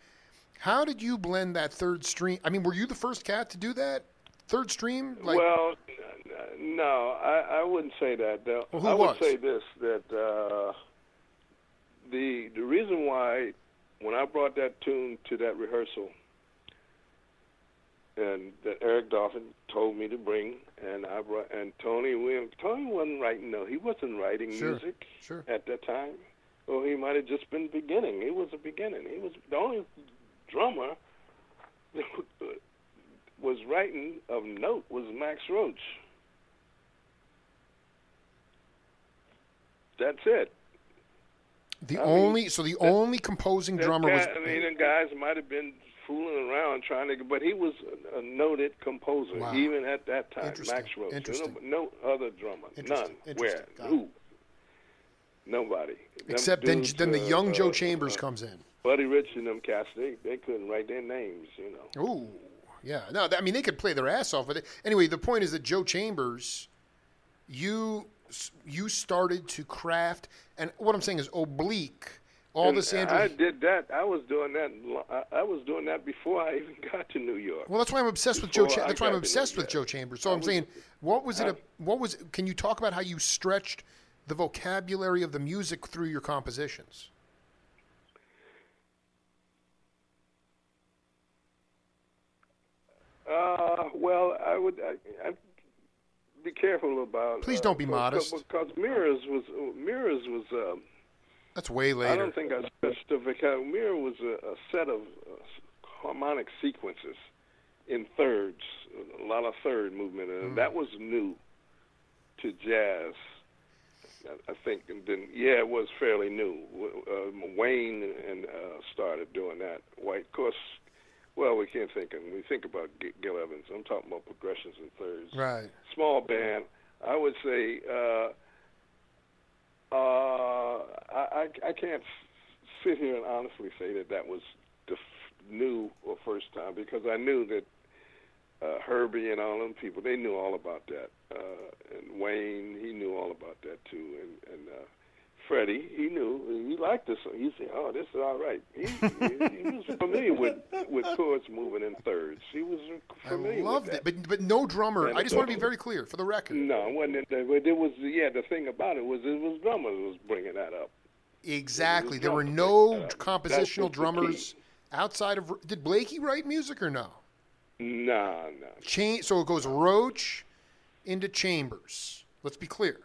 how did you blend that third stream? I mean, were you the first cat to do that third stream? Well, no, I wouldn't say that. Well, I would say this, that the reason why when I brought that tune to that rehearsal, and that Eric Dolphin told me to bring, and Tony Williams. Tony wasn't writing. No, he wasn't writing music at that time. Well, he might have just been beginning. He was a beginning. He was the only drummer that was writing of note was Max Roach. That's it. The only composing drummer was. I mean, the guys might have been fooling around trying to, but he was a noted composer, even at that time. Max Roach. No other drummer. None. Where? Who? Nobody. Except then the young Joe Chambers comes in. Buddy Rich and them cats, they couldn't write their names, you know. Ooh, yeah. No, I mean, they could play their ass off with it. Anyway, the point is that Joe Chambers, you started to craft, and what I'm saying is oblique. I did that. I was doing that before I even got to New York. Well, that's why I'm obsessed with Joe. That's why I'm obsessed with Joe Chambers. So I'm saying, can you talk about how you stretched the vocabulary of the music through your compositions? Well, I'd be careful about. Please don't be modest. Because Mirrors was. That's way later. I don't think I stretched the vocabulary. Mirror was a set of harmonic sequences in thirds, a lot of third movement, and that was new to jazz, I think. And then, it was fairly new. Wayne and started doing that. White, of course. Well, we can't think. When we think about Gil Evans, I'm talking about progressions in thirds. Right. Small band. I would say. I can't sit here and honestly say that was the new or first time, because I knew that Herbie and all them people, they knew all about that. And Wayne, he knew all about that too. And Freddie, he knew, he liked this. He said, "Oh, this is all right." He was familiar with chords moving in thirds. He was familiar. I loved with it, but no drummer. I just want to be very clear for the record. No, it wasn't. But it was. The thing about it was drummers was bringing that up. Exactly. There were no compositional drummers outside of. Did Blakey write music or no? No. So it goes Roach into Chambers. Let's be clear.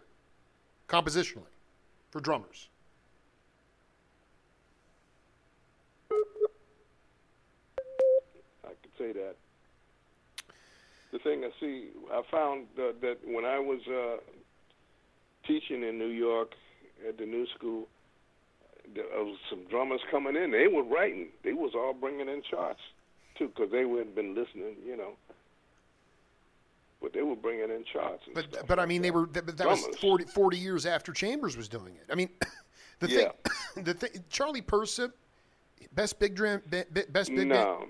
compositionally, for drummers? I could say that. The thing I found that when I was teaching in New York at the New School, there was some drummers coming in. They were writing. They was all bringing in charts too, because they hadn't been listening, But they were bringing in charts. And stuff But I like mean, that. that was 40 years after Chambers was doing it. I mean, the thing, Charlie Persip, best big drum, best big. No.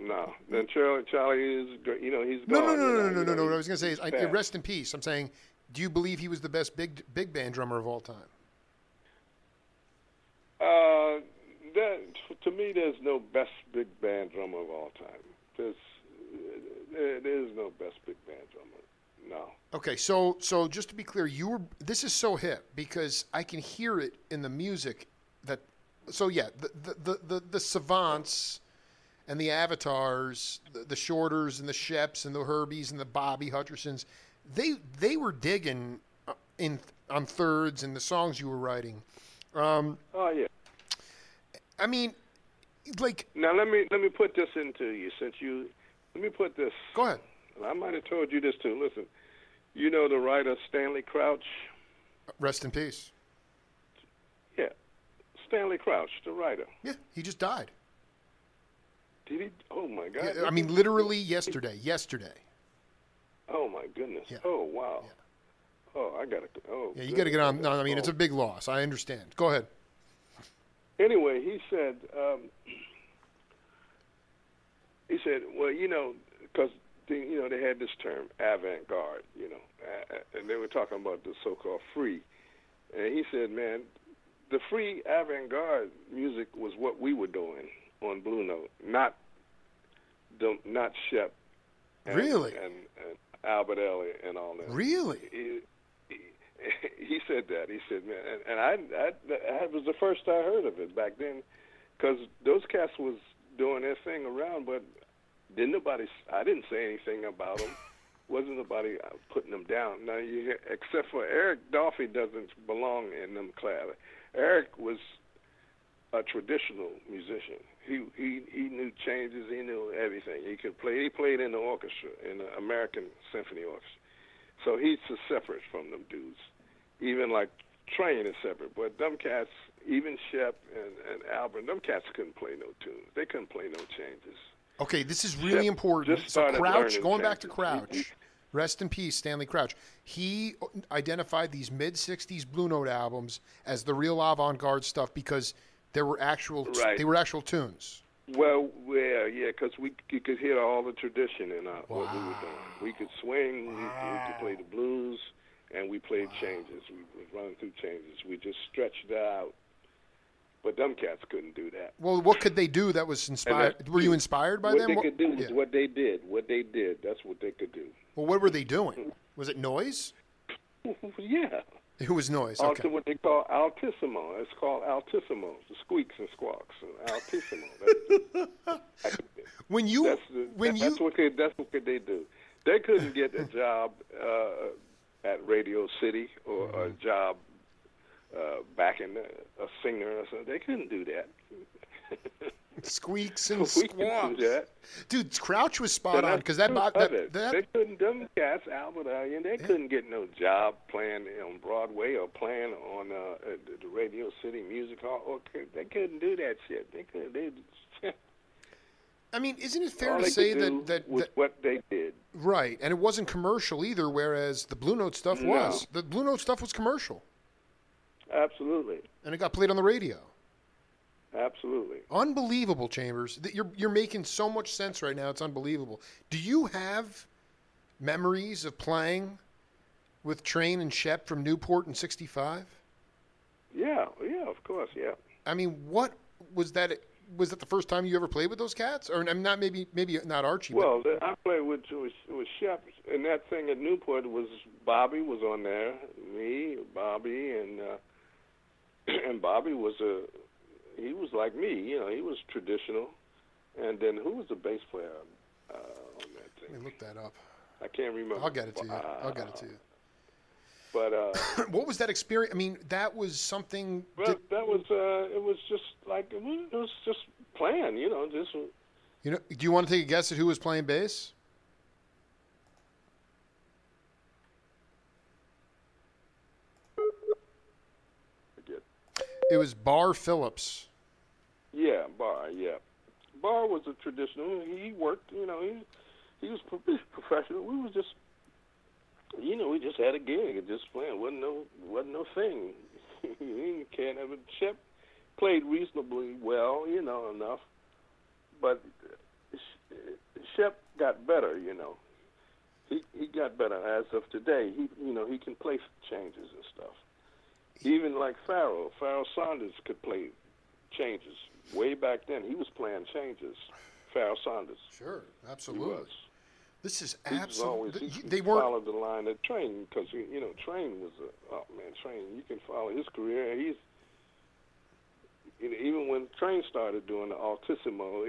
Then Charlie is, he's gone. No. What I was going to say is, rest in peace. I'm saying, do you believe he was the best big band drummer of all time? To me, there's no best big band drummer of all time. There is no best big band drummer. No. Okay, so just to be clear, this is so hip because I can hear it in the music. The savants and the avatars, the Shorters and the Sheps and the Herbies and the Bobby Hutchersons, they were digging on thirds and the songs you were writing. Oh yeah. I mean, like. Now let me put this into you. Let me put this. Go ahead. And I might have told you this too. Listen, you know the writer Stanley Crouch? Rest in peace. Yeah, Stanley Crouch, the writer. Yeah, he just died. Did he? Oh my God! Yeah, I mean, literally yesterday. Oh my goodness! Yeah. Oh wow! Yeah. Oh, I gotta. Oh. Yeah, you got to get on. No, I mean, it's a big loss. I understand. Go ahead. Anyway, he said, well, because they had this term avant-garde, and they were talking about the so-called free, and he said, man, the free avant-garde music was what we were doing on Blue Note, not Shep, Really, and Albert Elliott and all that. Really. He said that. He said, man, and I was the first I heard of it back then, because those cats was doing their thing around, but I didn't say anything about them. Wasn't nobody putting them down. Now, except for Eric Dolphy doesn't belong in them class. Eric was a traditional musician. He knew changes. He knew everything. He could play. He played in the orchestra, in the American Symphony Orchestra. So he's separate from them dudes. Even like Train is separate. But them cats, even Shep and Albert, them cats couldn't play no tunes. They couldn't play no changes. Okay, this is really important. So Crouch, going back to Crouch, rest in peace, Stanley Crouch. He identified these mid-'60s Blue Note albums as the real avant-garde stuff because there were actual they were actual tunes. Well, yeah, because you could hear all the tradition in what we were doing. We could swing, we could play the blues, and we played changes. We was running through changes. We just stretched it out. But them cats couldn't do that. Well, what could they do that was inspired? Were you inspired by them? What they could do is what they did. What they did, that's what they could do. Well, what were they doing? Was it noise? Yeah. It was noise. Also, Okay. what they call altissimo. It's called altissimo. The squeaks and squawks. Altissimo. That's what they do. They couldn't get a job at Radio City or a job backing a singer or something. They couldn't do that. Squeaks and squawks. Dude, Crouch was spot on because they couldn't. Them cats, Albert Allen, they couldn't get no job playing on Broadway or playing on the Radio City Music Hall. They couldn't do that shit. They couldn't. I mean, isn't it fair to say that what they did? Right, and it wasn't commercial either. Whereas the Blue Note stuff was. The Blue Note stuff was commercial. Absolutely. And it got played on the radio. Absolutely. Unbelievable, Chambers. You're making so much sense right now. It's unbelievable. Do you have memories of playing with Train and Shep from Newport in '65? Yeah, of course, yeah. I mean, what was that? Was that the first time you ever played with those cats? Or not maybe not Archie. Well, I played with Shep, and that thing at Newport was Bobby was on there, me, Bobby, and Bobby was he was like me, he was traditional. And then who was the bass player on that thing? Let me look that up. I can't remember. I'll get it to you. But What was that experience? I mean, that was something. well, that was it was just like it was just playing, just Do you want to take a guess at who was playing bass? forget. It was Bar Phillips. Yeah, Bar. Yeah, Bar was a traditional. He worked. He was professional. We was just, we just had a gig and just playing. wasn't no thing. You can't have a Shep played reasonably well, enough. But Shep got better, He got better as of today. He can play changes and stuff. Even like Pharoah Saunders could play changes. Way back then, he was playing changes. Pharoah Saunders. Sure, He absolutely. was. This is He was always, absolutely. he They weren't. followed the line of Train because, Train was Train. You can follow his career. Even when Train started doing the altissimo,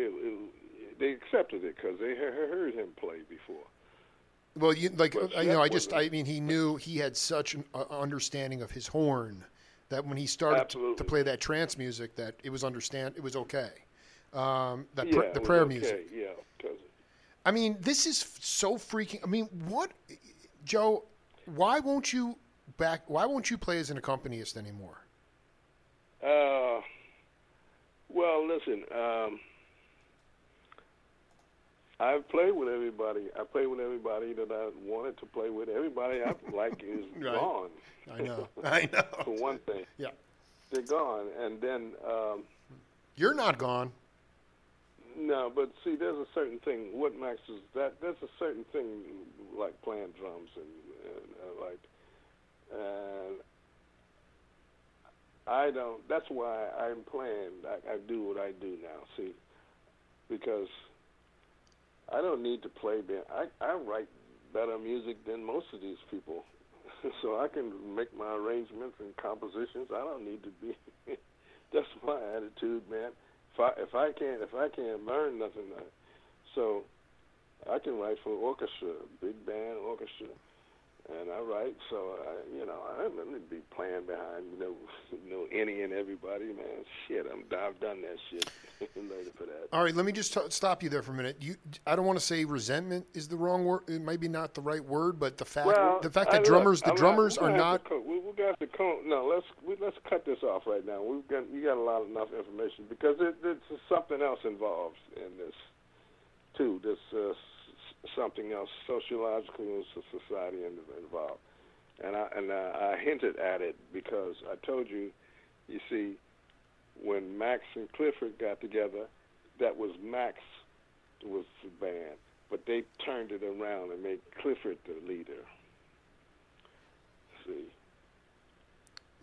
they accepted it because they heard him play before. Well, he knew he had such an understanding of his horn that when he started to play that trance music, that it was okay. The prayer music. Yeah, because. I mean, this is so freaking. I mean, what, Joe? Why won't you play as an accompanist anymore? Well, listen. I've played with everybody. I played with everybody that I wanted to play with. Everybody I like is Right. gone. I know. For one thing. Yeah. They're gone, and then. You're not gone. No, but see, there's a certain thing. What Max is that? There's a certain thing like playing drums and I don't. That's why I'm playing. I do what I do now. See, because I don't need to play. I write better music than most of these people, so I can make my arrangements and compositions. I don't need to be. That's my attitude, man. If I can't learn nothing, so I can write for orchestra, big band orchestra, and I write. So I don't need to be playing behind any and everybody, man. Shit, I've done that shit. Later for that. All right, let me just stop you there for a minute. I don't want to say resentment is the wrong word. It might be not the right word, but the fact that drummers are not. We got to no. Let's cut this off right now. You got a lot enough information because there's something else involved in this too. There's something else sociological society involved, and I hinted at it because I told you. You see. When Max and Clifford got together, that was Max was the band, but they turned it around and made Clifford the leader. See,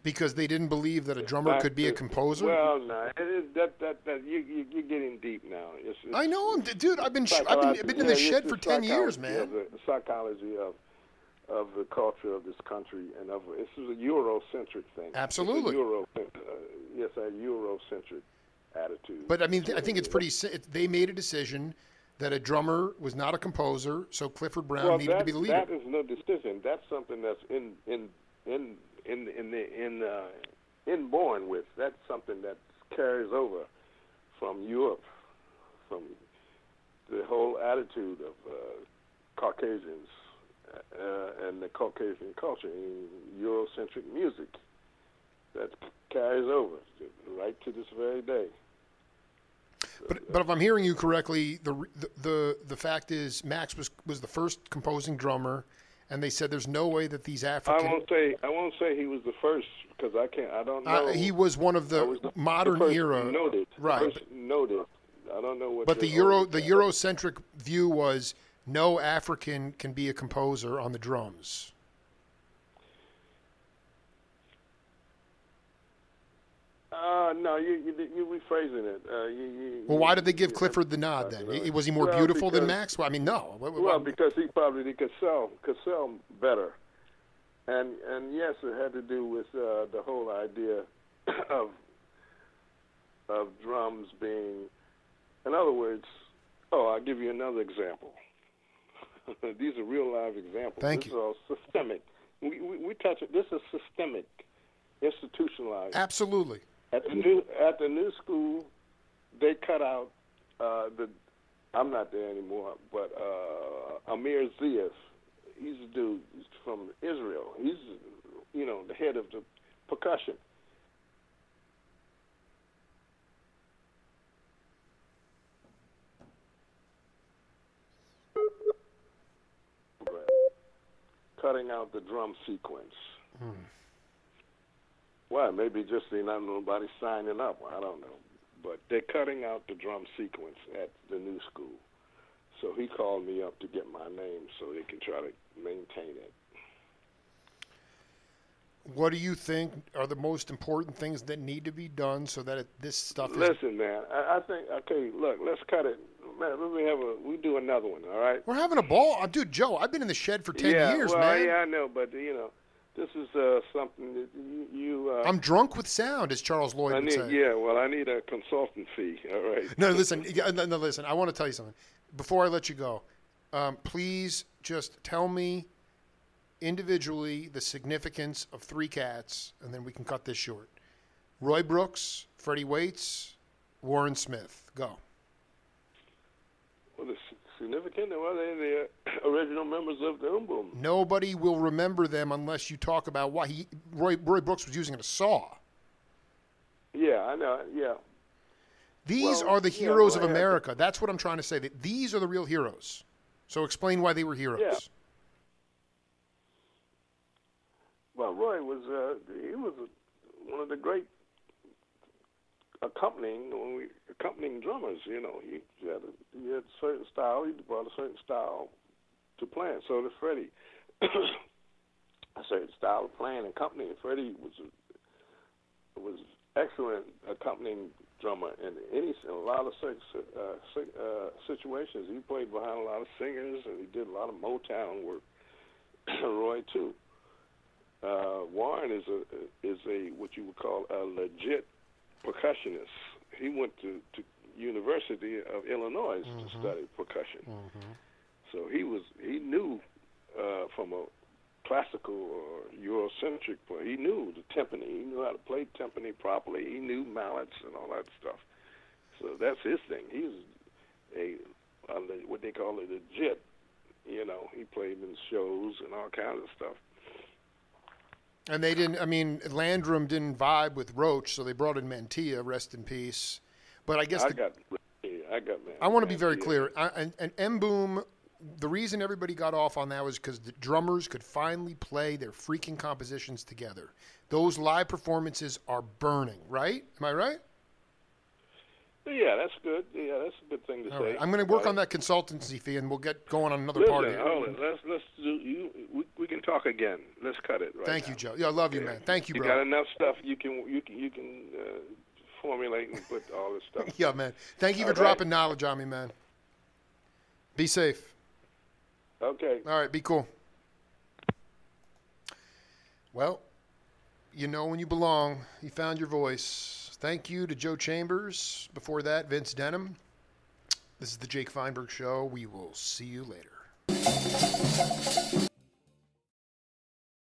because they didn't believe that a drummer could be a composer. Well, no, you're getting deep now. I know, dude. I've been in the shed for 10 years, man. The psychology of the culture of this country and this is a Eurocentric thing. Absolutely. Yes, a Eurocentric attitude. But I mean, I think it's pretty. They made a decision that a drummer was not a composer, so Clifford Brown needed to be the leader. That is no decision. That's something that's inborn with. That's something that carries over from Europe, from the whole attitude of Caucasians and the Caucasian culture in Eurocentric music. That carries over right to this very day. But if I'm hearing you correctly, the fact is Max was the first composing drummer, and they said there's no way that these African. I won't say he was the first because I don't know. He was one of the modern era. Noted, right? Noted. I don't know what. But the Eurocentric view was no African can be a composer on the drums. No, you're rephrasing it. Well, why did they give Clifford the nod then? Was he more beautiful than Max? Well, I mean, no. Well, because he probably could sell better, and yes, it had to do with the whole idea of drums being. In other words, I'll give you another example. These are real live examples. Thank you. This is all We touch it. This is systemic, institutionalized. Absolutely. At the new school, they cut out the. I'm not there anymore, but Amir Zias, he's a dude. He's from Israel. He's the head of the percussion. Cutting out the drum sequence. Well, maybe just not nobody signing up. I don't know. But they're cutting out the drum sequence at the new school. So he called me up to get my name so they can try to maintain it. What do you think are the most important things that need to be done so that this stuff is... Listen, man, I think, okay, look, let's cut it. Man, we do another one, all right? We're having a ball. Dude, Joe, I've been in the shed for 10 years, man. Yeah, I know, but, this is something that you I'm drunk with sound, as Charles Lloyd would say. Yeah, well, I need a consultant fee, all right? No, listen, I want to tell you something. Before I let you go, please just tell me individually the significance of three cats, and then we can cut this short. Roy Brooks, Freddie Waits, Warren Smith. Go. Well, the significant, well, they're the original members of the Boom. Nobody will remember them unless you talk about why Roy Brooks was using a saw. Yeah, I know, yeah. These are the heroes of America. That's what I'm trying to say. That these are the real heroes. So explain why they were heroes. Yeah. Well, Roy was one of the great accompanying drummers. He had a certain style. He brought a certain style to playing. So did Freddie. A certain style of playing and accompanying. Freddie was excellent accompanying drummer in a lot of situations. He played behind a lot of singers, and he did a lot of Motown work. Roy too. Warren is a what you would call a legit percussionist. He went to University of Illinois to study percussion. So he knew from a classical or Eurocentric point. He knew the timpani. He knew how to play timpani properly. He knew mallets and all that stuff. So that's his thing. He was what they call a legit. He played in shows and all kinds of stuff. And they didn't. I mean, Landrum didn't vibe with Roach, so they brought in Mantilla. Rest in peace. But I guess I got Mantilla. I want to be very clear. And M Boom. The reason everybody got off on that was because the drummers could finally play their freaking compositions together. Those live performances are burning, right? Am I right? Yeah, that's good. Yeah, that's a good thing to say. Right. I'm going to work on that consultancy fee, and we'll get going on another party. Hold on. Let's do. We can talk again. Let's cut it right Thank now. you, Joe. Yeah, I love you, man. Thank you, bro. You got enough stuff. You can formulate and put all this stuff. Yeah, man. Thank you for dropping knowledge on me, man. Be safe. Okay. All right, be cool. Well, you know when you belong. You found your voice. Thank you to Joe Chambers. Before that, Vince Denham. This is the Jake Feinberg Show. We will see you later.